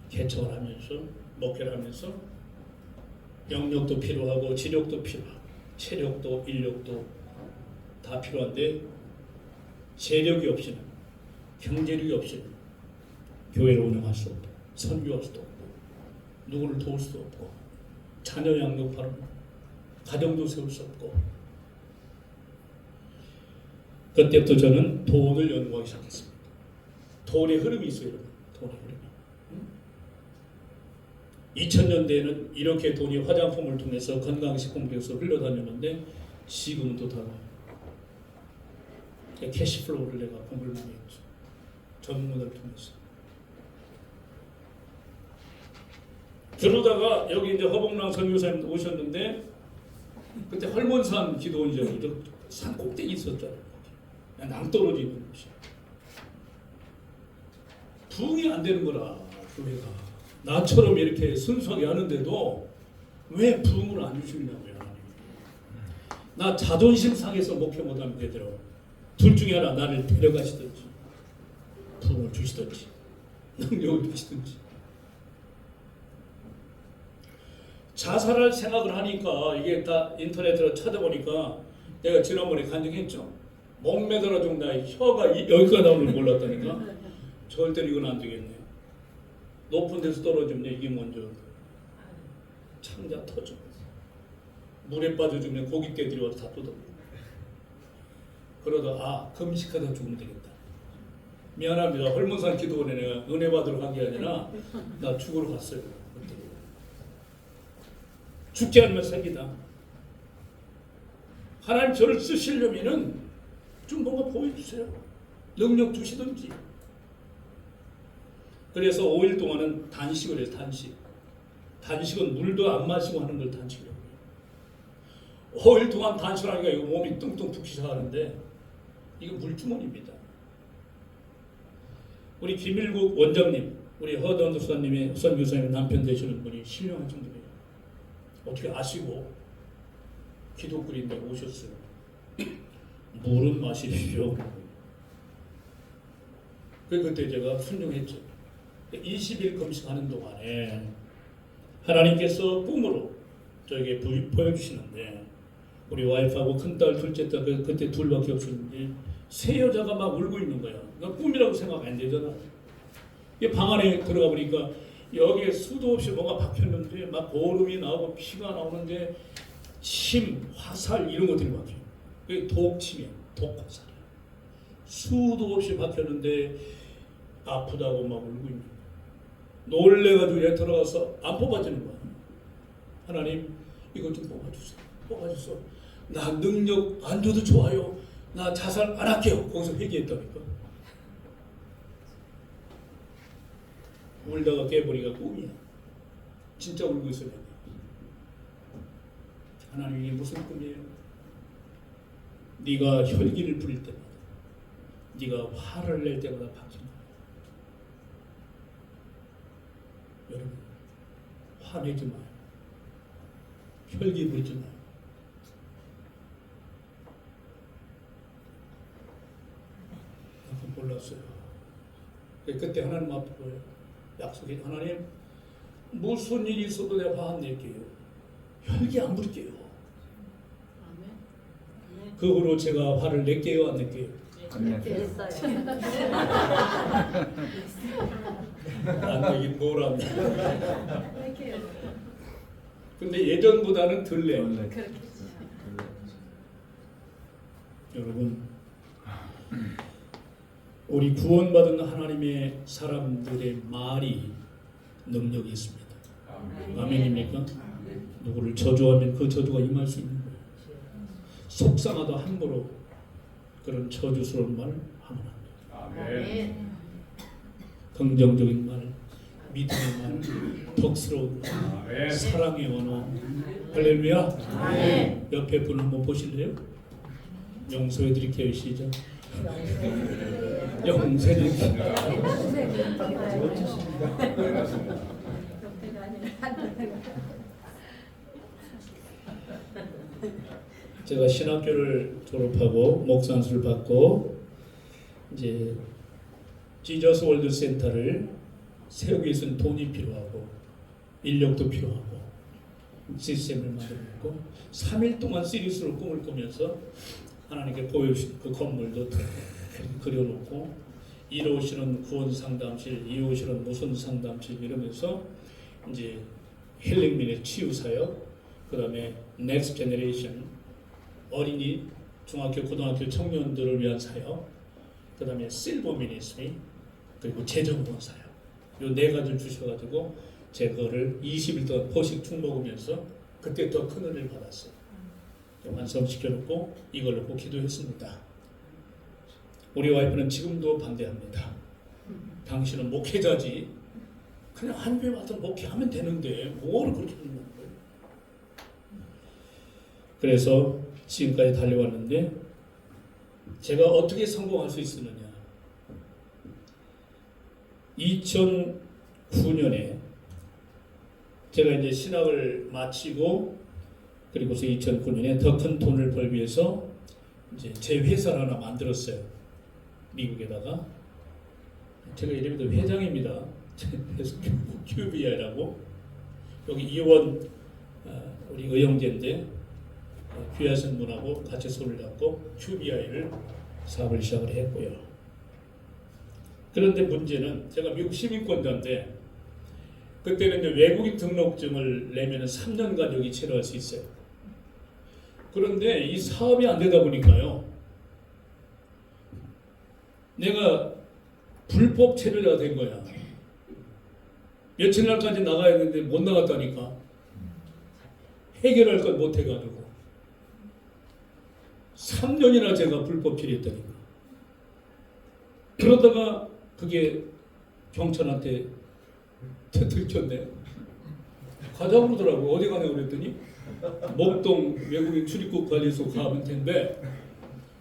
개척을 하면서 목회를 하면서 영역도 필요하고 지력도 필요하고 체력도 인력도 다 필요한데 재력이 없이는 경제력이 없이는 교회를 운영할 수 없고 선교할 수도 없고 누구를 도울 수도 없고 자녀 양육하는 가정도 세울 수 없고 그때부터 저는 돈을 연구하기 시작했습니다. 돈의 흐름이 있어요. 여러분. 돈의 흐름이. 2000년대에는 이렇게 돈이 화장품을 통해서 건강식품에서 흘러다녔는데 지금은 또 달라요. 캐시플로우를 내가 공부를 많이 했죠. 전문을 통해서. 그러다가 여기 이제 허봉랑 선교사님 오셨는데 그때 헐몬산 기도원이죠. 산 꼭대기 있었잖아요. 낭떠러지는 곳이. 부흥이 안 되는 거라 교회가. 나처럼 이렇게 순수하게 하는데도 왜 부흥을 안 주시냐고요. 나 자존심 상해서 목표 못하면 되더라고. 둘 중에 하나 나를 데려가시든지 부흥을 주시든지 능력을 주시든지. 자살할 생각을 하니까 이게 다 인터넷으로 찾아보니까 내가 지난번에 간증했죠. 목매달아 좀 나 혀가 여기가 나오는 걸 몰랐다니까. 절대로 이건 안 되겠네. 높은 데서 떨어지면 이게 먼저 창자 터져. 물에 빠져주면 고깃대들이 와서 다 뜯어. 그러다 금식하다 죽으면 되겠다. 미안합니다. 헐몬산 기도원에 내가 은혜 받으러 간 게 아니라 나 죽으러 갔어요. 그때. 죽지 않으면 살기다. 하나님 저를 쓰시려면은 좀 뭔가 보여주세요. 능력 주시든지. 그래서 5일 동안은 단식을 해요. 단식은 물도 안 마시고 하는 걸 단식이라고 해요. 5일 동안 단식하니까 이거 몸이 뚱뚱 붓기 시작하는데 이거 물주머니입니다. 우리 김일국 원장님, 우리 허전도사님의 선교사님 남편 되시는 분이 신령한 정도예요. 어떻게 아시고 기독교인데 오셨어요. 물은 마십시오. 그때 제가 순종했죠. 20일 금식하는 동안에 하나님께서 꿈으로 저에게 보여주시는데 우리 와이프하고 큰딸, 둘째 딸 그때 둘밖에 없었는데 세 여자가 막 울고 있는 거야. 그러니까 꿈이라고 생각 안 되잖아. 방 안에 들어가 보니까 여기에 수도 없이 뭐가 박혔는데 막 보름이 나오고 피가 나오는데 침, 화살 이런 것들이 박혀요. 그게 독침이야. 독화살이야. 수도 없이 박혔는데 아프다고 막 울고 있는 거야. 놀래가지고 얘 들어가서 안 뽑아지는 거야. 하나님 이것 좀 뽑아주세요. 뽑아주세요. 나 능력 안 줘도 좋아요. 나 자살 안 할게요. 거기서 회개했다니까. 울다가 깨버리가 꿈이야. 진짜 울고 있어요. 하나님 이게 무슨 꿈이에요? 네가 혈기를 부릴 때마다 네가 화를 낼 때마다 박힌 거야. 여러분 화내지 마요. 혈기 부리지 마요. 나도 몰랐어요. 그때 하나님 앞으로 약속해. 하나님 무슨 일이 있어도 내가 화 안 낼게요. 혈기 안 부릴게요. 그 후로 제가 화를 낼게요, 안 낼게요? 안 내긴 뭘 합니다. 근데 예전보다는 덜 내. 여러분, 우리 구원받은 하나님의 사람들의 말이 능력이 있습니다. 아멘입니까? 누구를 저주하면 그 저주가 임할 수 있는 거예요. 속상하다 함부로 그런 저주스러운 말 하면 안 돼요. 아멘. 긍정적인 말, 믿음의 말, 덕스러운 말, 아멘. 사랑의 언어. 할렐루야. 옆에 분 한번 보실래요? 용서해 드릴게요. 시작. 용서해 드릴게요. 제가 신학교를 졸업하고 목사안수를 받고 이제 지저스 월드 센터를 세우기 위해서는 돈이 필요하고 인력도 필요하고 시스템을 만들고 3일 동안 시리즈로 꿈을 꾸면서 하나님께 보여주신 그 건물도 그려놓고 1호실은 구원 상담실, 2호실은 무슨 상담실 이러면서 이제 힐링민의 치유 사역, 그 다음에 넥스트 제너레이션 어린이, 중학교, 고등학교 청년들을 위한 사역, 그 다음에 실버 미니스트리, 그리고 재정원 사역. 요 네 가지를 주셔가지고 제가 그거를 20일 동안 포식 죽 먹으면서 그때 더 큰 은혜를 받았어요. 완성시켜놓고 이걸 놓고 기도했습니다. 우리 와이프는 지금도 반대합니다. 당신은 목회자지. 그냥 한 교회 와서 목회하면 되는데 뭐를 그렇게 하는 거예요. 그래서 지금까지 달려왔는데 제가 어떻게 성공할 수 있었느냐. 2009년에 제가 이제 신학을 마치고 그리고서 2009년에 더 큰 돈을 벌기 위해서 이제 제 회사를 하나 만들었어요. 미국에다가 제가 이름도 회장입니다. 그래서 QBI라고 여기 이원 우리 의형제인데 귀하신 분하고 같이 손을 잡고 QBI를 사업을 시작을 했고요. 그런데 문제는 제가 미국 시민권자인데 그때는 이제 외국인 등록증을 내면 3년간 여기 체류할 수 있어요. 그런데 이 사업이 안 되다 보니까요. 내가 불법 체류자가 된 거야. 며칠 날까지 나가야 했는데 못 나갔다니까. 해결할 걸 못 해가지고 3년이나 제가 불법 체류했다니까. 그러다가 그게 경찰한테 들켰네. 가자고 그러더라고. 어디 가냐고 그랬더니 목동 외국인 출입국 관리소 가면 된대.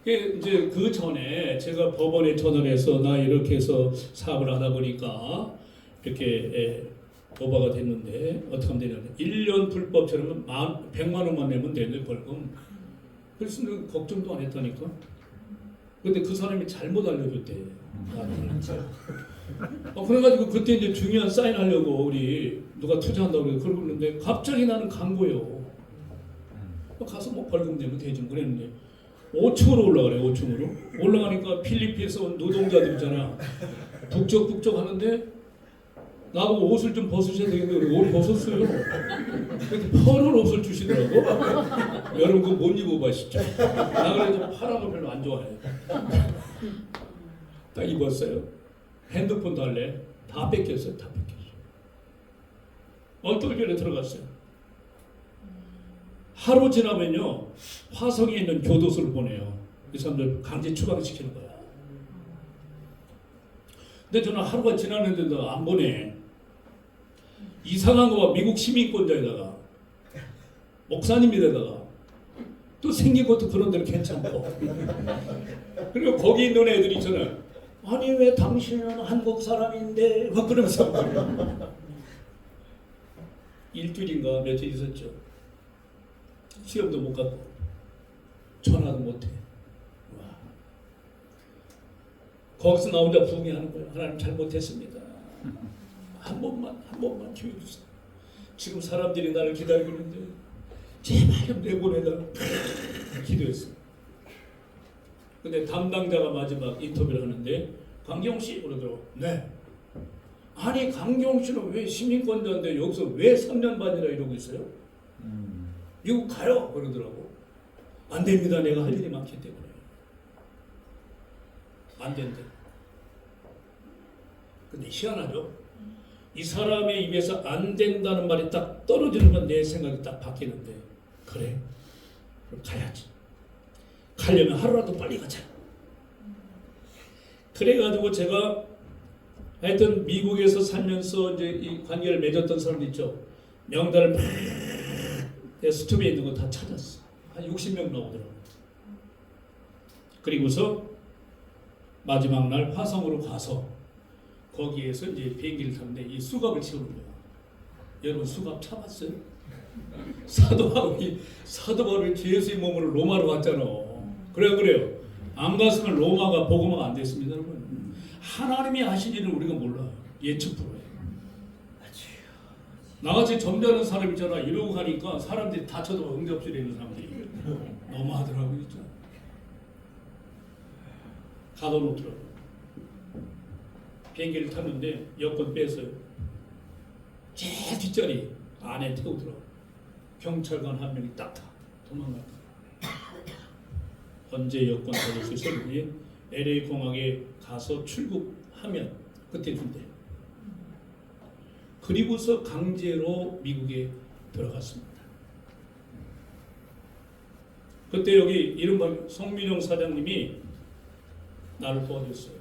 이제 그 전에 제가 법원에 전화를 해서 나 이렇게 해서 사업을 하다 보니까 이렇게 오버가 됐는데 어떻게 하면 되냐면 1년 불법처럼 100만 원만 내면 되는데 벌금. 그래서 걱정도 안 했다니까. 근데 그 사람이 잘못 알려줬대. 그래가지고 그때 이제 중요한 사인 하려고 우리 누가 투자한다고 그래서 그러는데 갑자기 나는 간 거예요. 가서 뭐 벌금 내면 되지 뭐 그랬는데 5층으로 올라가래. 5층으로 올라가니까 필리핀에서 온 노동자들 있잖아. 북적북적 하는데 나보고 옷을 좀 벗으셔야 되겠는데 옷 벗었어요. 근데 파란 옷을 주시더라고. 여러분 그거 못 입어봐시죠. 나 그래도 파란 거 별로 안 좋아해. 딱 입었어요. 핸드폰도 할래. 다 뺏겼어요. 다 뺏겼어요. 얼떨결에 들어갔어요. 하루 지나면요. 화성에 있는 교도소를 보내요. 이 사람들 강제 추방시키는 거야. 근데 저는 하루가 지났는데도 안 보내. 이상한 거가 미국 시민권자에다가 목사님에다가 또 생긴 것도 그런 대로 괜찮고 그리고 거기 있는 애들이 저는 아니 왜 당신은 한국 사람인데 막 그러면서 일주일인가 며칠 있었죠. 수염도 못 갖고 전화도 못해. 거기서 나 혼자 부응하는 거예요. 하나님 잘못했습니다. 한 번만 기회 주세요. 지금 사람들이 나를 기다리고 있는데 제발 좀 내보내달라 기도했어요. 근데 담당자가 마지막 인터뷰를 하는데 강경 씨 그러더라고. 네. 아니 강경 씨는 왜 시민권자인데 여기서 왜 3년 반이나 이러고 있어요? 미국 가요 그러더라고. 안 됩니다. 내가 할 일이 많기 때문에. 안 된대. 근데 희한하죠. 이 사람의 입에서 안 된다는 말이 딱 떨어지는 건 내 생각이 딱 바뀌는데, 그래, 그럼 가야지. 가려면 하루라도 빨리 가자. 그래가지고 제가 하여튼 미국에서 살면서 이제 이 관계를 맺었던 사람들 있죠. 명단을 막 내 수첩에 있는 거 다 찾았어. 한 60명 나오더라고. 그리고서 마지막 날 화성으로 가서 거기에서 이제 비행기를 탔는데 이 수갑을 채우는 거야. 여러분 수갑 차봤어요? 사도 바울이 예수의 몸으로 로마로 갔잖아. 그래요. 안 갔으면 로마가 복음화가 안 됐습니다, 여러분. 하나님이 하신 일을 우리가 몰라요. 예측 불허예요. 나같이 점잖은 사람 있잖아. 이러고 가니까 사람들이 다쳐도 응접실에 있는 사람들이 너무하더라고요, 진짜. 가둬놓더라고. 비행기를 탔는데 여권 뺐어요. 제일 뒷자리 안에 태우더라고. 경찰관 한 명이 딱 도망갔다. 언제 여권 받으셔서 LA 공항에 가서 출국하면 그때 준대. 그리고서 강제로 미국에 들어갔습니다. 그때 여기 이른바 성민용 사장님이 나를 도와줬어요.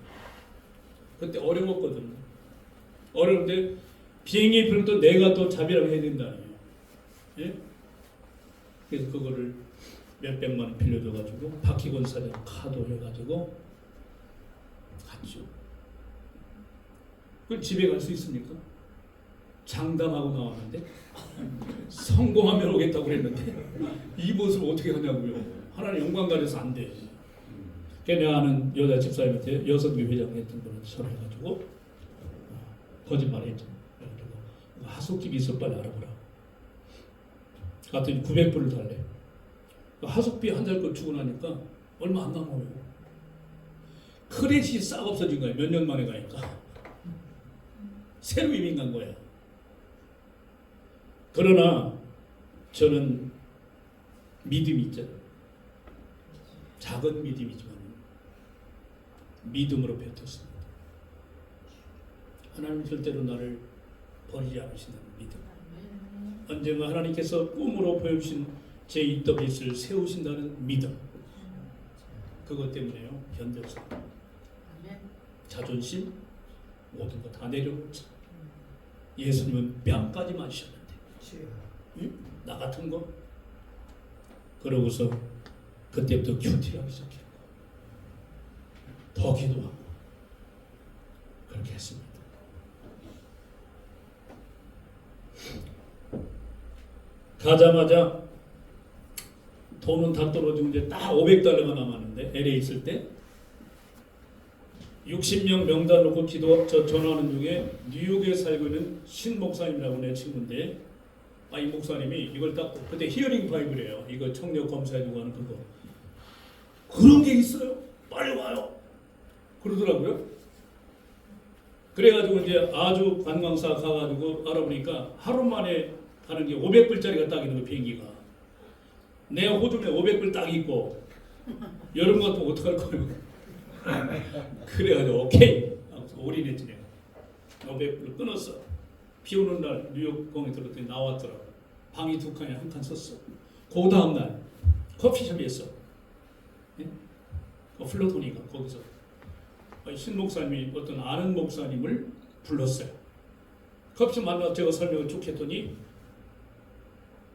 그때 어려웠거든요. 어려운데 비행기 표도 내가 또 자비랑 해야 된다는 거예요. 예? 그래서 그거를 몇백만 원 빌려줘가지고 박희권 사장 카드 해가지고 갔죠. 그 집에 갈 수 있습니까? 장담하고 나왔는데 성공하면 오겠다고 그랬는데 이 모습을 어떻게 하냐고요. 하나님 영광 가려서 안 돼. 그래서 내가 아는 여자 집사님한테 여성교 회장 했던 분을 전화해가지고 거짓말했죠. 그래가지고 하숙집이 있어 빨리 알아보라. 갔더니 900불을 달래. 하숙비 한 달 거 주고 나니까 얼마 안 남아요. 크레딧이 싹 없어진 거야. 몇 년 만에 가니까. 새로 이민 간 거야. 그러나 저는 믿음이 있잖아요. 작은 믿음이지만 믿음으로 뱉었습니다. 하나님 절대로 나를 버리지 않으신다는 믿음. 언젠가 하나님께서 꿈으로 보여주신 제 있더빛을 세우신다는 믿음. 그것 때문에요. 견뎌서 자존심 모든 거 다 내려놓자. 예수님은 뺨까지 맞으셨는데 응? 나 같은 거? 그러고서 그때부터 큐티하기 시작했고 더 기도하고 그렇게 했습니다. 가자마자 돈은 다 떨어지고 이제 딱 500달러가 남았는데 LA 있을 때 60명 명단 놓고 전화하는 중에 뉴욕에 살고 있는 신 목사님이라고 내 친구인데 이 목사님이 이걸 딱 그때 히어링 바이블이에요. 이거 청력 검사해주고 하는 그거. 그런 게 있어요. 빨리 와요. 그러더라고요. 그래가지고 이제 아주 관광사 가가지고 알아보니까 하루 만에 가는 게 500불짜리가 딱 있는 거 비행기가. 내가 호주에 500불 딱 있고 여름 같으면 어떡할 거예요. 그래가지고 오케이 하고서 올인했지 내가. 500불 끊었어. 비 오는 날 뉴욕 공항에 들었더니 나왔더라고. 방이 2칸에 한 칸 썼어. 그 다음 날 커피숍에서 예? 플로토니가 거기서 신 목사님이 어떤 아는 목사님을 불렀어요. 커피숍 만나서 제가 설명을 쭉 했더니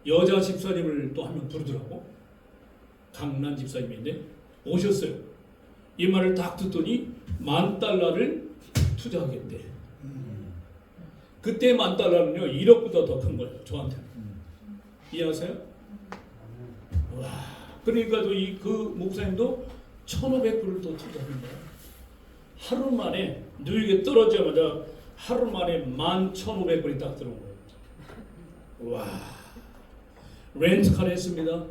여자 집사님을 또 한 명 부르더라고. 강난 집사님인데 오셨어요. 이 말을 딱 듣더니 $10,000를 투자하겠대. 그때 $10,000는요 1억보다 더 큰 거예요. 저한테는. 이해하세요? 와. 그러니까 그 목사님도 1,500불을 또 투자하는 거예요. 하루 만에 뉴욕에 떨어지자마자 하루 만에 11,500불이 딱 들어온 거예요. 와. 렌트카를 했습니다.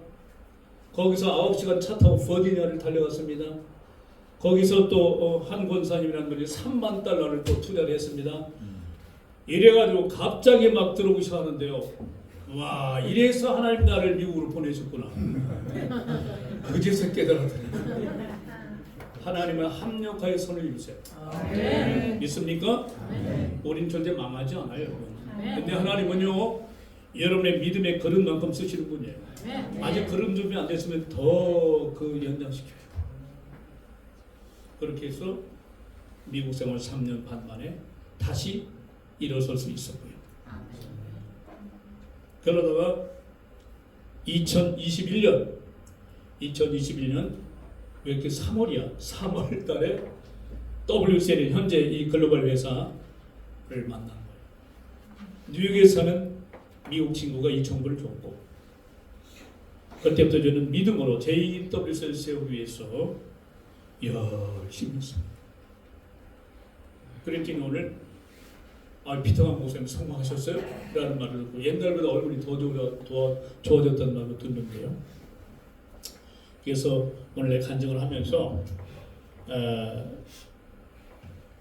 거기서 9시간 차 타고 버지니아를 달려갔습니다. 거기서 또 한 권사님이라는 분이 $30,000를 또 투자를 했습니다. 이래가지고 갑자기 막 들어오기 시작하는데요. 와, 이래서 하나님 나를 미국으로 보내셨구나. 그제서 깨달았더니 하나님은 합력하여 손을 이루세요. 믿습니까? 우린 절대 망하지 않아요. 근데 하나님은요, 여러분의 믿음의 그릇만큼 쓰시는 분이에요. 아직 그릇 준비 안 됐으면 더 그 연장시켜요. 그렇게 해서 미국 생활 3년 반 만에 다시 일어설 수 있었고요. 그러다가 2021년 왜 이렇게 3월이야? 3월 달에 WCL 현재 이 글로벌 회사를 만난 거예요. 뉴욕에 사는 미국 친구가 이 정보를 줬고, 그때부터 저는 믿음으로 JWCL 세우기 위해서 열심히 했습니다. 그랬더니 오늘 피터강 목사님 성공하셨어요? 라는 말을 듣고 옛날보다 얼굴이 더 좋아졌다는 말을 듣는데요. 그래서 오늘 내 간증을 하면서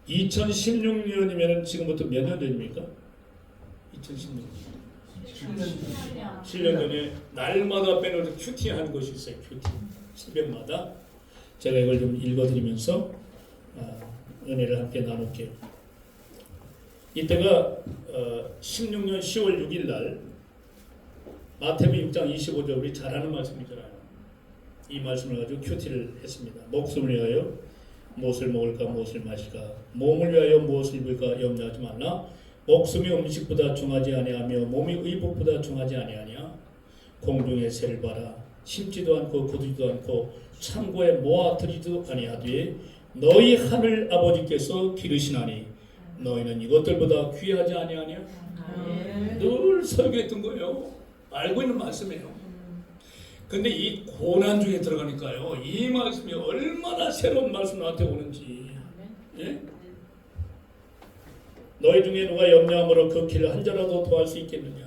2016년이면 지금부터 몇 년 전입니까? 2016년 7년 전에 날마다 빼놓은 큐티 하는 것이 있어요. 큐티 새벽마다 제가 이걸 좀 읽어드리면서 은혜를 함께 나눌게요. 이때가 16년 10월 6일 날 마태복음 6장 25절 우리 잘 아는 말씀이잖아요. 이 말씀을 가지고 큐티를 했습니다. 목숨을 위하여 무엇을 먹을까 무엇을 마실까, 몸을 위하여 무엇을 입을까 염려하지 말라. 목숨이 음식보다 중하지 아니하며 몸이 의복보다 중하지 아니하냐. 공중의 새를 봐라. 심지도 않고 거두지도 않고 창고에 모아들이지도 아니하되 너희 하늘 아버지께서 기르시나니 너희는 이것들보다 귀하지 아니하냐. 늘 설교했던 거예요. 알고 있는 말씀이에요. 근데 이 고난 중에 들어가니까요, 이 말씀이 얼마나 새로운 말씀 나한테 오는지. 예? 너희 중에 누가 염려함으로 그 길을 한 자라도 더할 수 있겠느냐.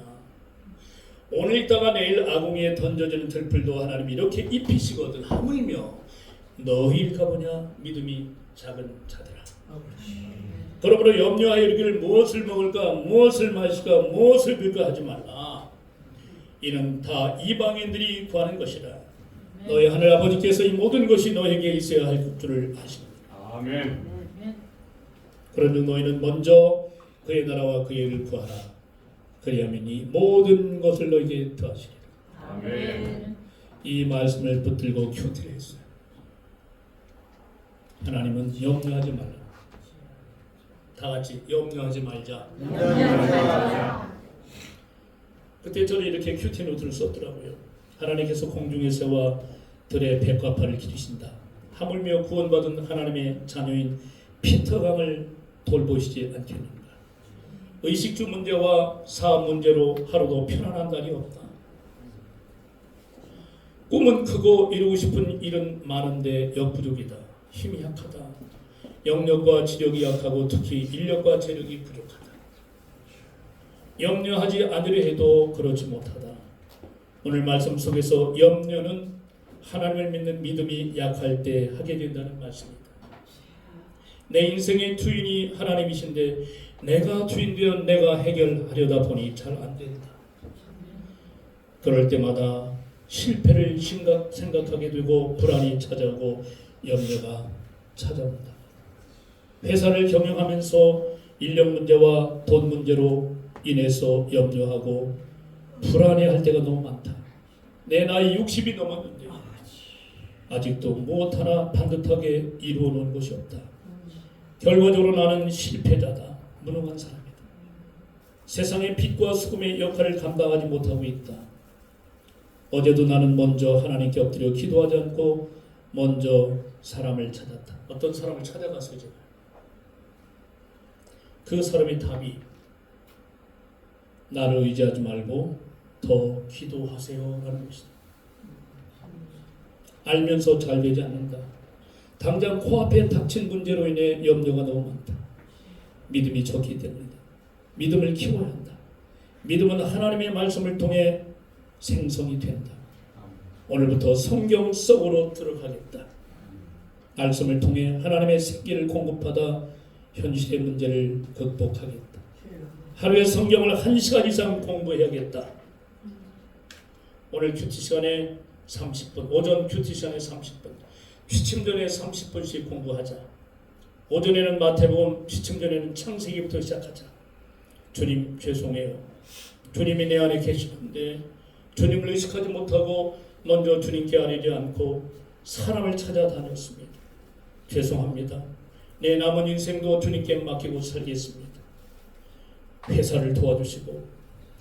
오늘 있다가 내일 아궁이에 던져지는 들풀도 하나님이 이렇게 입히시거든. 하물며 너희일까 보냐. 믿음이 작은 자들아. 그러므로 염려하여 이르기를 무엇을 먹을까 무엇을 마실까 무엇을 입을까 하지 말라. 이는 다 이방인들이 구하는 것이라. 너희 하늘 아버지께서 이 모든 것이 너에게 있어야 할 줄을 아십니다. 아멘. 그런즉 너희는 먼저 그의 나라와 그의 일을 구하라. 그리하면 이 모든 것을 너에게 더하시리라. 아멘. 이 말씀을 붙들고 큐티를 했어요. 하나님은 염려하지 말라. 다 같이 염려하지 말자. 그때 저는 이렇게 큐티 노트를 썼더라고요. 하나님께서 공중의 새와 들의 백과파를 기르신다. 하물며 구원받은 하나님의 자녀인 피터강을 돌보시지 않겠는가. 의식주 문제와 사업 문제로 하루도 편안한 날이 없다. 꿈은 크고 이루고 싶은 일은 많은데 역부족이다. 힘이 약하다. 영력과 지력이 약하고 특히 인력과 재력이 부족하다. 염려하지 않으려 해도 그렇지 못하다. 오늘 말씀 속에서 염려는 하나님을 믿는 믿음이 약할 때 하게 된다는 말씀입니다. 내 인생의 주인이 하나님이신데 내가 주인 되어 내가 해결하려다 보니 잘 안 된다. 그럴 때마다 실패를 생각하게 되고 불안이 찾아오고 염려가 찾아온다. 회사를 경영하면서 인력 문제와 돈 문제로 인해서 염려하고 불안해할 때가 너무 많다. 내 나이 60이 넘었는데 아직도 무엇 하나 반듯하게 이루어 놓은 것이 없다. 결과적으로 나는 실패자다. 무능한 사람이다. 세상의 빛과 수금의 역할을 감당하지 못하고 있다. 어제도 나는 먼저 하나님께 엎드려 기도하지 않고 먼저 사람을 찾았다. 어떤 사람을 찾아갔어요. 제가. 그 사람의 답이 나를 의지하지 말고 더 기도하세요 라는 것이다. 알면서 잘 되지 않는다. 당장 코앞에 닥친 문제로 인해 염려가 너무 많다. 믿음이 적기 때문이다. 믿음을 키워야 한다. 믿음은 하나님의 말씀을 통해 생성이 된다. 오늘부터 성경 속으로 들어가겠다. 말씀을 통해 하나님의 생기를 공급하다 현실의 문제를 극복하겠다. 하루에 성경을 1시간 이상 공부해야겠다. 오늘 큐티 시간에 30분, 오전 큐티 시간에 30분, 취침 전에 30분씩 공부하자. 오전에는 마태복음, 취침 전에는 창세기부터 시작하자. 주님 죄송해요. 주님이 내 안에 계시는데 주님을 의식하지 못하고 먼저 주님께 아뢰지 않고 사람을 찾아다녔습니다. 죄송합니다. 내 남은 인생도 주님께 맡기고 살겠습니다. 회사를 도와주시고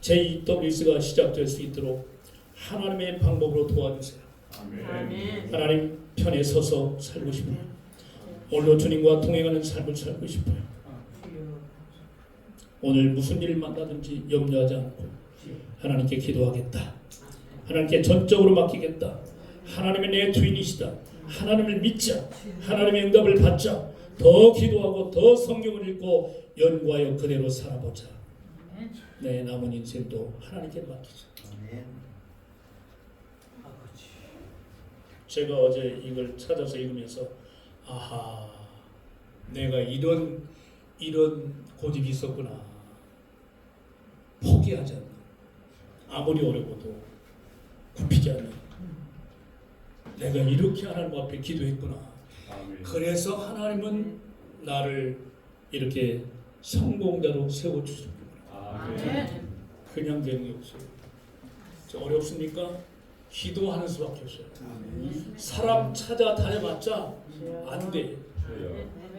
제2WS가 시작될 수 있도록 하나님의 방법으로 도와주세요. 아멘. 하나님 편에 서서 살고 싶어요. 오늘도 주님과 동행하는 삶을 살고 싶어요. 오늘 무슨 일을 만나든지 염려하지 않고 하나님께 기도하겠다. 하나님께 전적으로 맡기겠다. 하나님이 내 주인이시다. 하나님을 믿자. 하나님의 응답을 받자. 더 기도하고 더 성경을 읽고 연구하여 그대로 살아보자. 내 남은 인생도 하나님께 맡기자. 제가 어제 이걸 찾아서 읽으면서 아하, 내가 이런 고집이 있었구나. 포기하지 않는, 아무리 어려워도 굽히지 않는, 내가 이렇게 하나님 앞에 기도했구나. 아멘. 그래서 하나님은 나를 이렇게 성공자로 세워주시는구나. 아멘. 그냥 되는 게 없어요. 저 어렵습니까? 기도하는 수밖에 없어요. 사람 찾아다녀봤자 안 돼.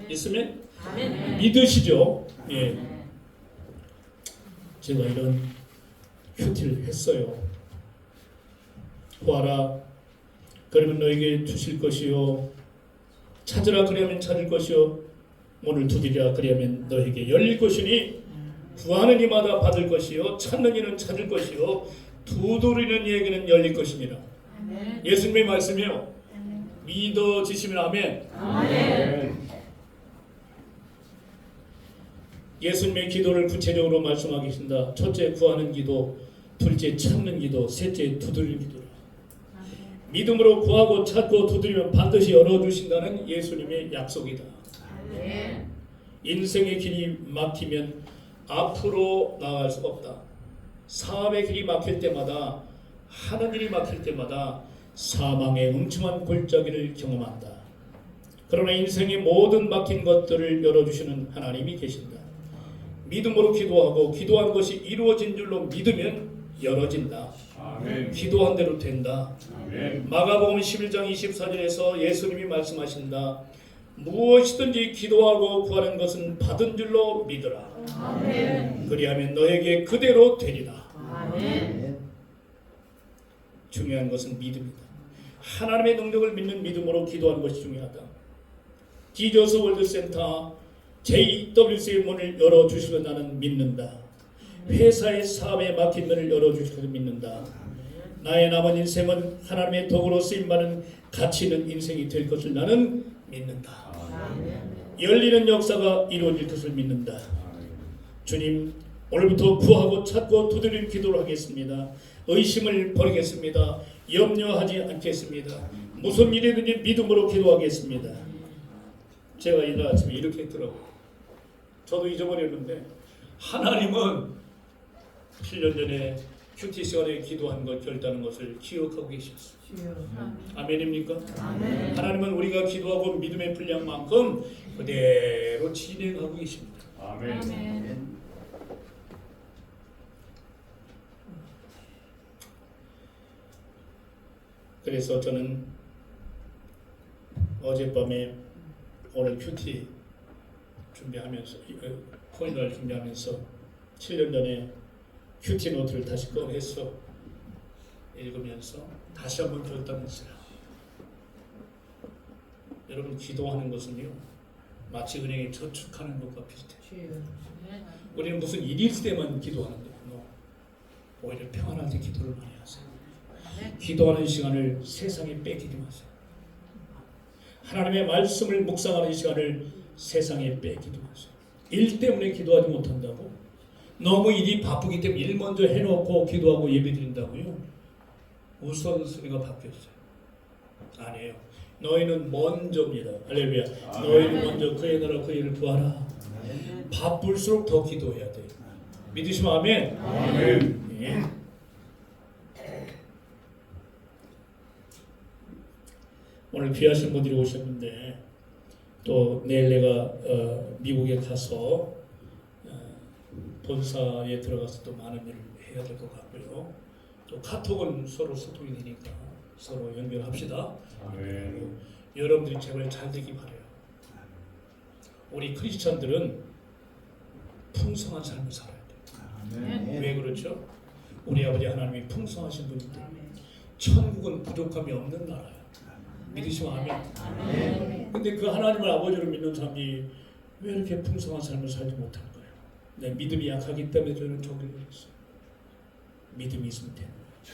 있으면 믿으시죠. 예. 제가 이런 큐티를 했어요. 구하라 그러면 너에게 주실 것이요, 찾으라 그러면 찾을 것이요, 문을 두드리라 그러면 너에게 열릴 것이니 구하는 이마다 받을 것이요, 찾는 이는 찾을 것이요, 두드리는 이에게는 열릴 것이니라. 예수님의 말씀이요. 믿어지시면 아멘. 아멘. 예수님의 기도를 구체적으로 말씀하고 계신다. 첫째 구하는 기도, 둘째 찾는 기도, 셋째 두드리는 기도라. 믿음으로 구하고 찾고 두드리면 반드시 열어주신다는 예수님의 약속이다. 인생의 길이 막히면 앞으로 나아갈 수 없다. 사업의 길이 막힐 때마다, 하는 일이 막힐 때마다 사망의 음침한 골짜기를 경험한다. 그러나 인생의 모든 막힌 것들을 열어주시는 하나님이 계신다. 믿음으로 기도하고 기도한 것이 이루어진 줄로 믿으면 열어진다. 아멘. 기도한 대로 된다. 아멘. 마가복음 11장 24절에서 예수님이 말씀하신다. 무엇이든지 기도하고 구하는 것은 받은 줄로 믿으라. 아멘. 그리하면 너에게 그대로 되리라. 아멘. 중요한 것은 믿음이다. 하나님의 능력을 믿는 믿음으로 기도하는 것이 중요하다. 지저스 월드센터 제2WC의 문을 열어주시고 나는 믿는다. 회사의 사업에 막힌 문을 열어주시고 믿는다. 나의 남은 인생은 하나님의 도구로 쓰임받는 가치 있는 인생이 될 것을 나는 믿는다. 열리는 역사가 이루어질 것을 믿는다. 주님, 오늘부터 구하고 찾고 두드리는 기도를 하겠습니다. 의심을 버리겠습니다. 염려하지 않겠습니다. 무슨 일이든지 믿음으로 기도하겠습니다. 제가 이날 아침에 이렇게 했더라고요. 저도 잊어버렸는데 하나님은 7년 전에 큐티 시간에 기도한 것 결단한 것을 기억하고 계셨어요. 아멘입니까? 아멘. 하나님은 우리가 기도하고 믿음의 분량만큼 그대로 진행하고 계십니다. 아멘. 그래서 저는 어젯밤에 오늘 큐티 준비하면서 포인트를 준비하면서 7년 전에 큐티 노트를 다시 꺼내서 읽으면서 다시 한번 결단했어요. 여러분, 기도하는 것은요 마치 은행에 저축하는 것과 비슷해요. 우리는 무슨 일이 있을 때만 기도하는 거예요. 오히려 평안할 때 기도를 많이 하세요. 기도하는 시간을 세상에 뺏기지 마세요. 하나님의 말씀을 묵상하는 시간을 세상에 뺏기지 마세요. 일 때문에 기도하지 못한다고? 너무 일이 바쁘기 때문에 일 먼저 해놓고 기도하고 예배드린다고요? 우선순위가 바뀌었어요. 아니에요. 너희는 먼저입니다. 할렐루야. 너희는 먼저 그의 나라 그 일을 구하라. 바쁠수록 더 기도해야 돼요. 믿으시면 아멘. 아멘. 예. 오늘 귀하신 분들이 오셨는데 또 내일 내가 미국에 가서 본사에 들어가서 또 많은 일을 해야 될 것 같고요. 또 카톡은 서로 소통이 되니까 서로 연결합시다. 그리고 여러분들이 제발 잘 되기 바라요. 우리 크리스천들은 풍성한 삶을 살아야 돼요. 왜 그렇죠? 우리 아버지 하나님이 풍성하신 분인데 천국은 부족함이 없는 나라야. 믿으시면 아멘. 근데 그 하나님을 아버지로 믿는 사람이 왜 이렇게 풍성한 삶을 살지 못하는 거예요? 내 믿음이 약하기 때문에 저는 저기를 했어요. 믿음이 있으면 되는 거죠.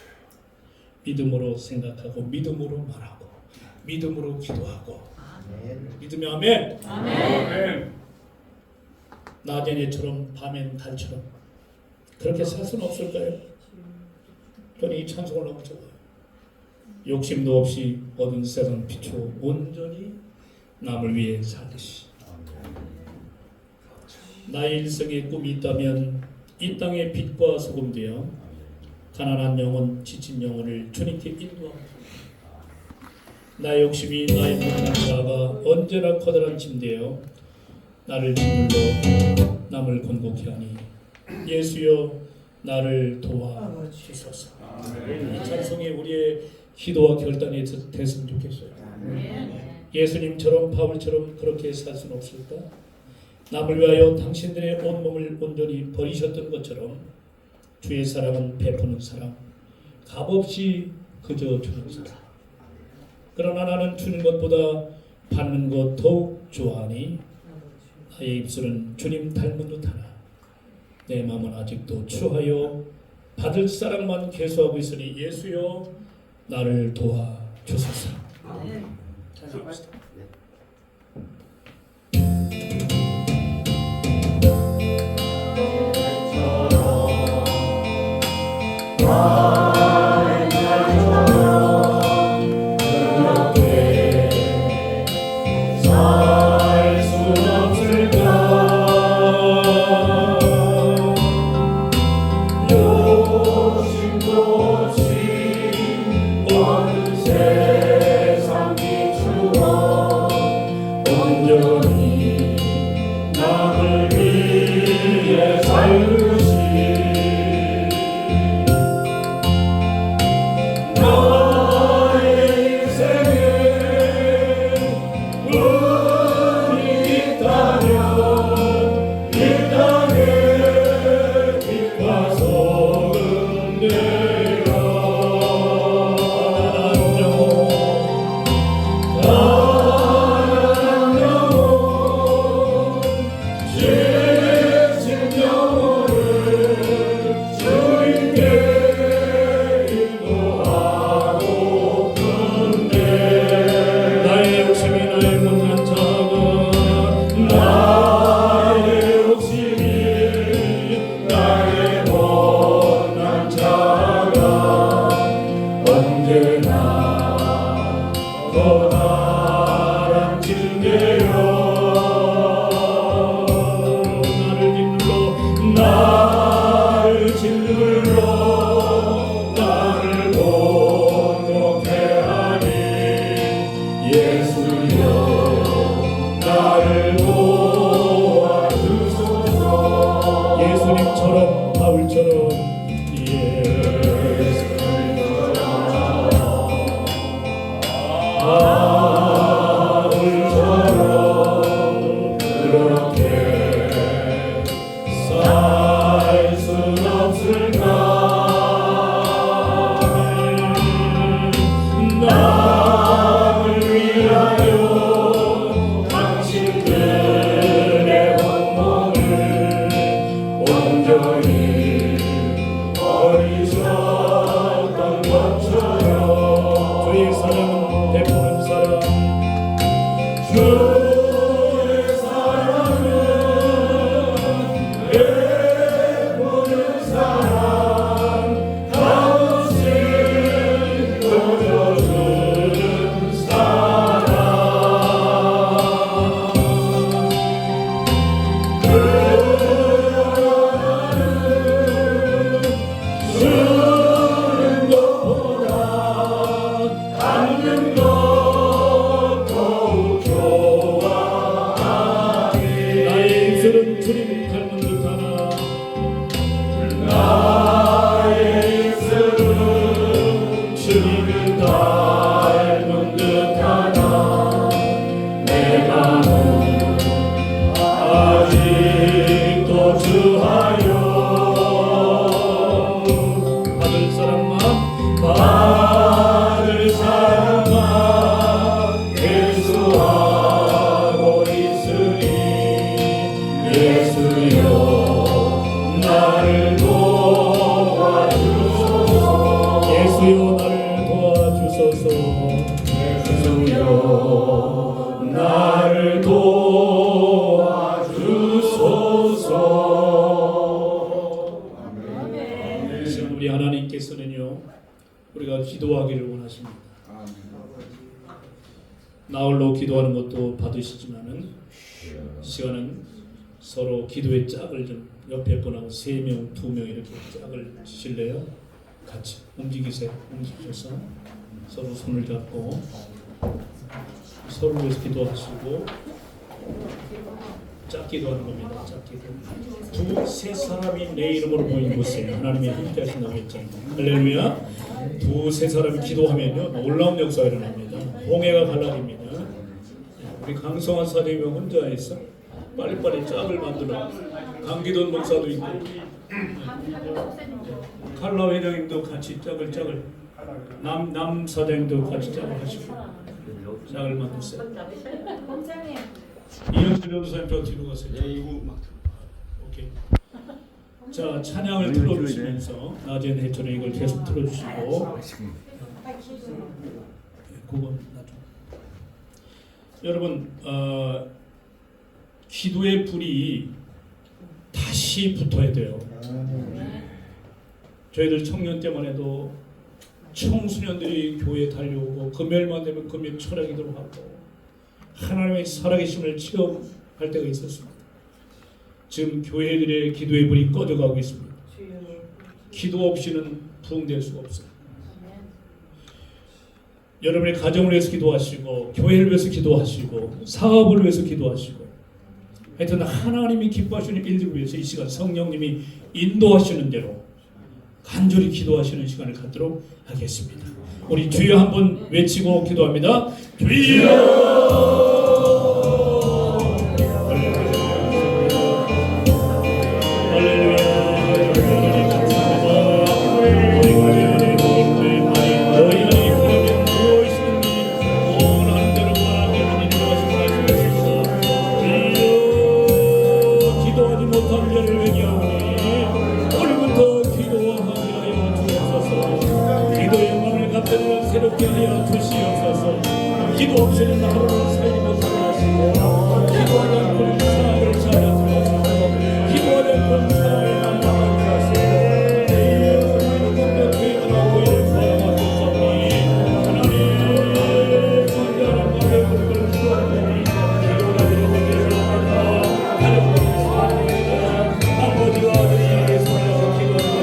믿음으로 생각하고 믿음으로 말하고 믿음으로 기도하고 믿으면 아멘. 아멘. 낮엔 해처럼 밤엔 달처럼 그렇게 살 수는 없을까요? 저는 이 찬송을 너무 좋아해요. 욕심도 없이 얻은 세상 빛으로 온전히 남을 위해 살듯이 나의 일생에 꿈이 있다면 이 땅의 빛과 소금 되어 가난한 영혼, 지친 영혼을 주님께 인도합니다. 나의 욕심이 나의 못난 자아가 언제나 커다란 짐되어 나를 짓눌러 남을 곤곡해 하니 예수여 나를 도와주소서. 이 찬송이 우리의 기도와 결단이 됐으면 좋겠어요. 예수님처럼 바울처럼 그렇게 살 수는 없을까? 남을 위하여 당신들의 온몸을 온전히 버리셨던 것처럼 주의 사랑은 베푸는 사랑, 값없이 그저 주는 사랑. 그러나 나는 주는 것보다 받는 것 더욱 좋아하니 나의 입술은 주님 닮은 듯하나 내 마음은 아직도 추하여 받을 사랑만 계속하고 있으니 예수여 나를 도와주소서. 찬송합시다. 예수님처럼 바울처럼 바울처럼 그렇게 살 순 없을까? 나를 위하여 당신들의 온몸을 온전히 버리셨던 것처럼 주의 사랑은 베푸는 사랑 주의 사랑은 베푸는 사랑 값없이 거저주는 사랑 주는 것보다 받는 것 우리를 도와주소서. 그래서 우리 하나님께서는요, 우리가 기도하기를 원하십니다. 나홀로 기도하는 것도 받으시지만은 시간은 서로 기도의 짝을 좀 옆에 분하고 3명, 2명 이렇게 짝을 지실래요? 같이 움직이세요. 움직여서 서로 손을 잡고 서로 위해서 기도하시고 짝 기도하는 겁니다. 짝 기도. 2-3 사람이 내 이름으로 모인 곳에 하나님이 함께 하신다고 했잖아요. 할렐루야. 2-3 사람이 기도하면요 놀라운 역사가 일어납니다. 홍해가 갈라집니다. 우리 강성환 사님이 혼자 했어. 빨리빨리 짝을 만들어. 강기돈 목사도 있고 칼라 회장님도 같이 짝을 남 사장님도 같이 짝을 하시고 짝을 만드세요. 이현주 변호사님 저 뒤로 가세요. 오케이. 자, 찬양을 틀어주시면서 낮엔 해처럼 이걸 계속 틀어주시고 그건 나중. 여러분 기도의 불이 다시 붙어야 돼요. 저희들 청년 때만 해도 청소년들이 교회에 달려오고 금요일만 되면 금요일 철학기도로 하고 하나님의 살아계심을 체험할 때가 있었습니다. 지금 교회들의 기도의 불이 꺼져가고 있습니다. 기도 없이는 부흥될 수가 없어요. 여러분의 가정을 위해서 기도하시고 교회를 위해서 기도하시고 사업을 위해서 기도하시고 하여튼 하나님이 기뻐하시는 일들을 위해서 이 시간 성령님이 인도하시는 대로 간절히 기도하시는 시간을 갖도록 하겠습니다. 우리 주여 한번 외치고 기도합니다. 주여! 새롭게 하여 주시옵소서. 기도 없이는 하루를 살지 못하게 하시고 기도하지 않고는 사람을 찾아주옵소서. 기도하지 않고는 사람을 만나게 하시고 내일의 교회가 나오고 이를 구하옵소서니 하나님 하나님과 배우를 기도하니 기도가 드리고 아버지와 아들이 예수님께서 기도하는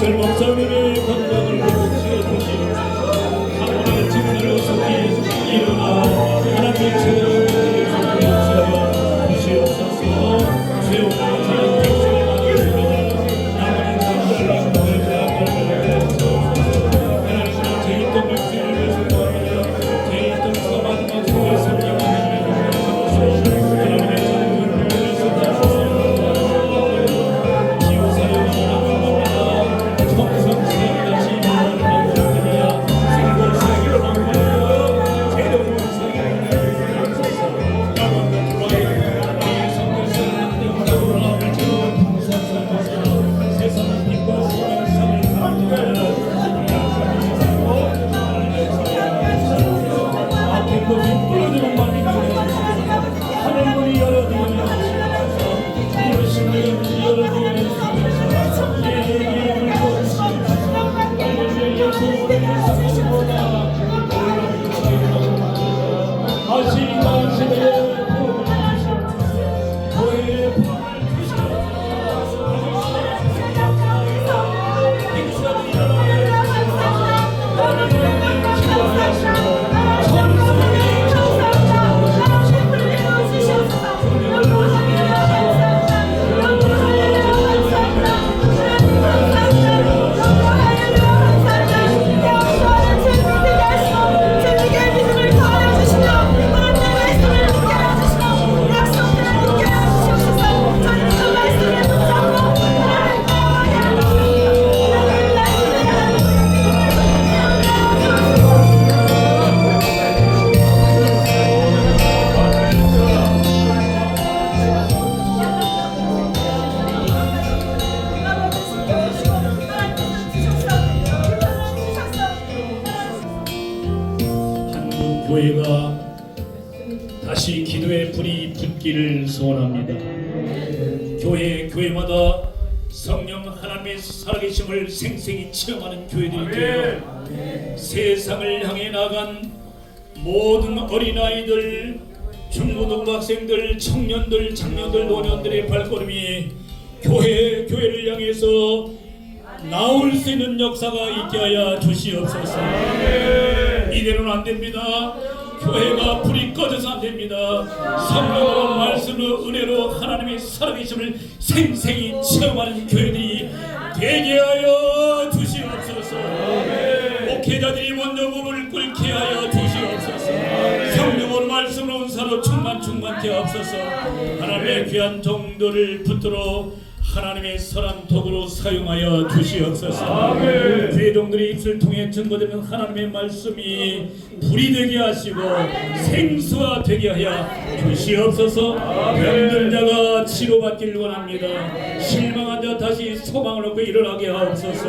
목사님의 건강을 회복시켜 주시옵소서. 하나님의 진리를 속히 일어나 하나님의 체험을 회복시켜 주시옵소서. 죄옥의 백성을 나머지 사람들을 하나님의 제1등 백성을 위해서 구합니다. 제1등 사마지막 주의 성령을 하나님의 자녀를 위해서 주시옵소서. 기호사역을 하나님 성성스럽다. 교회가 다시 기도의 불이 붙기를 소원합니다. 교회마다 성령 하나님의 살아계심을 생생히 체험하는 교회들이 되어 세상을 향해 나간 모든 어린아이들, 중고등학생들, 청년들, 장년들, 노년들의 발걸음이 교회를 향해서 나올 수 있는 역사가 있게 하여 주시옵소서. 이대로는 안 됩니다. 교회가 불이 꺼져서 안 됩니다. 성령으로 말씀으로 은혜로 하나님의 살아계심을 생생히 체험하는 교회들이 되게 하여 주시옵소서. 목회자들이 먼저 몸을 꿇게 하여 주시옵소서. 성령으로 말씀으로 은사로 충만케 하옵소서. 하나님의 귀한 종들을 붙들어 하나님의 선한 도구로 사용하여 주시옵소서. 주의 종들의 입술을 통해 증거되는 하나님의 말씀이 불이 되게 하시고 생수화되게 하여 주시옵소서. 병든 자가 치료받기를 원합니다. 실망한 자 다시 소망을 얻고 일어나게 하옵소서.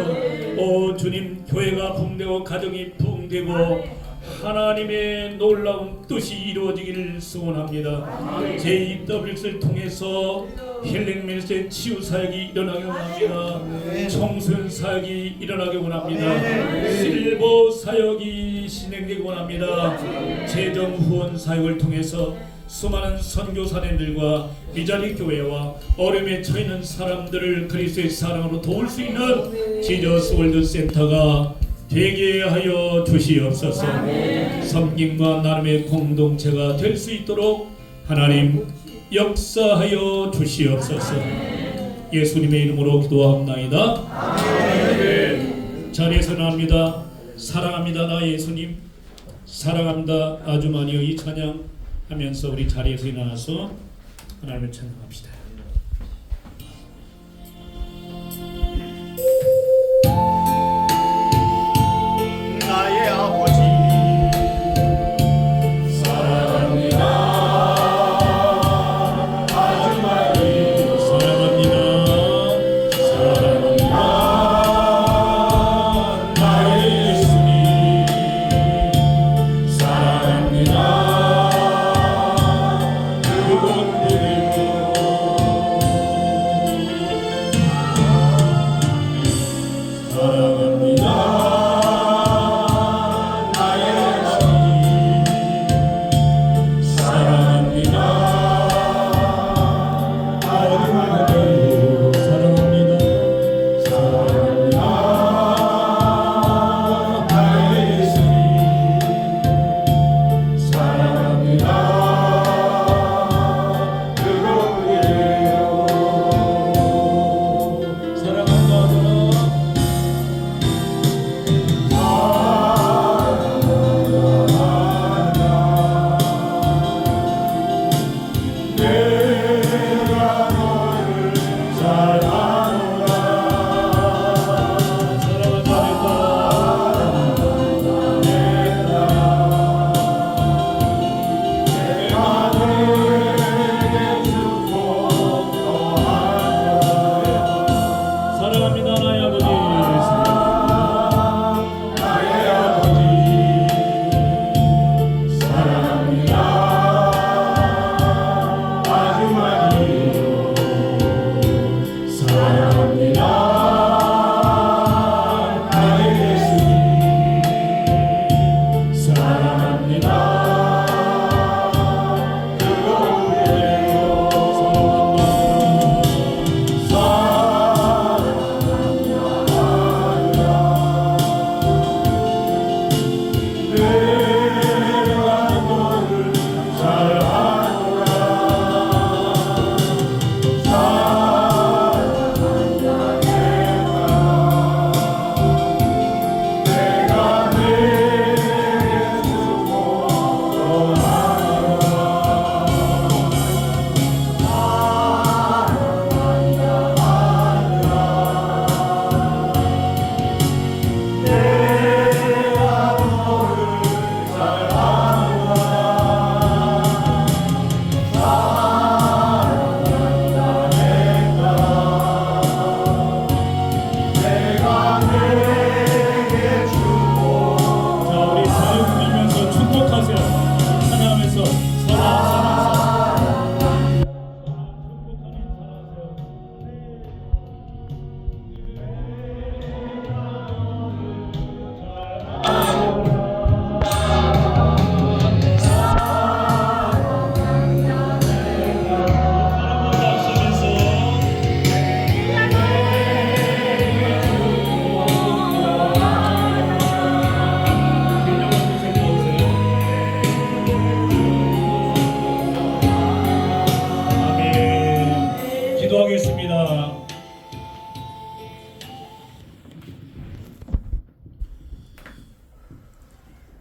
오 주님, 교회가 붕되고 가정이 붕되고 하나님의 놀라운 뜻이 이루어지기를 소원합니다. JW를 통해서 힐링 미니스트리 치유 사역이 일어나게 원합니다. 청소년 사역이 일어나게 원합니다. 실버 사역이 진행되기 원합니다. 재정 후원 사역을 통해서 수많은 선교사님들과 미자리 교회와 어려움에 처해있는 사람들을 그리스도의 사랑으로 도울 수 있는 지저스 월드 센터가 되게 하여 주시옵소서. 섬김과 나눔의 공동체가 될 수 있도록 하나님 역사하여 주시옵소서. 예수님의 이름으로 기도하옵나이다. 자리에서 나옵니다. 사랑합니다 나 예수님, 사랑합니다 아주 많이요. 이 찬양 하면서 우리 자리에서 일어나서 하나님을 찬양합시다. 나의 아버지 사랑합니다. 아주 많이 사랑합니다. 사랑합니다. 나의 예수님 사랑합니다. 그곳 보내고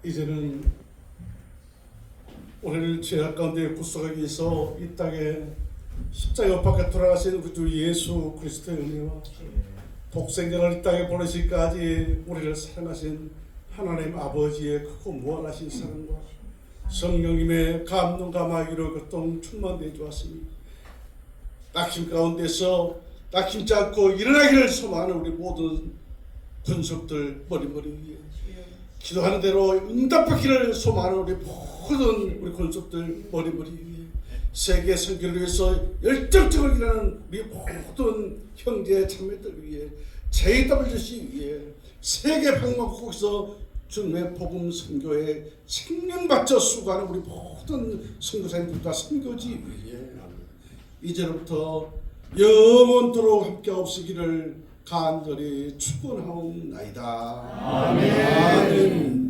이제는 우리를 죄악 가운데 구속하기 위해서 이 땅에 십자가 밖에 돌아가신 우리 주 예수 그리스도의 은혜와 독생자를 이 땅에 보내시기까지 우리를 사랑하신 하나님 아버지의 크고 무한하신 사랑과 성령님의 감동과 마귀로 그동 충만되어 주었습니다. 낙심 가운데서 낙심치 않고 일어나기를 소망하는 우리 모든 군속들 머리머리 위에 기도하는 대로 응답받기를 소망하는 우리 모든 우리 군속들 머리머리 위에 세계 선교를 위해서 열정적으로 일하는 우리 모든 형제 자매들 위해 제의답을 주시기 위해 세계 방방곡곡에서 주님의 복음 선교에 생명 바쳐 수고하는 우리 모든 선교사님들과 선교지 위해 이제부터 영원토록 함께 없으기를 간절히 축원하옵나이다. 아멘.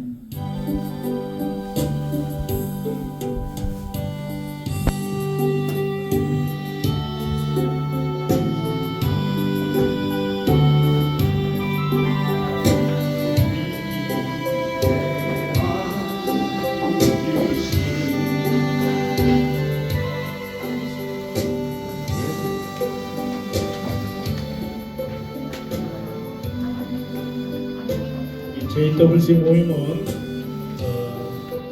JWC 모임은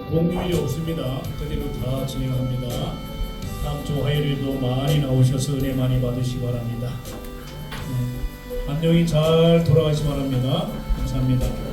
목요일이 없습니다. 그대로 다 진행합니다. 다음 주 화요일에도 많이 나오셔서 은혜 많이 받으시기 바랍니다. 안녕히 잘 돌아가시기 바랍니다. 감사합니다.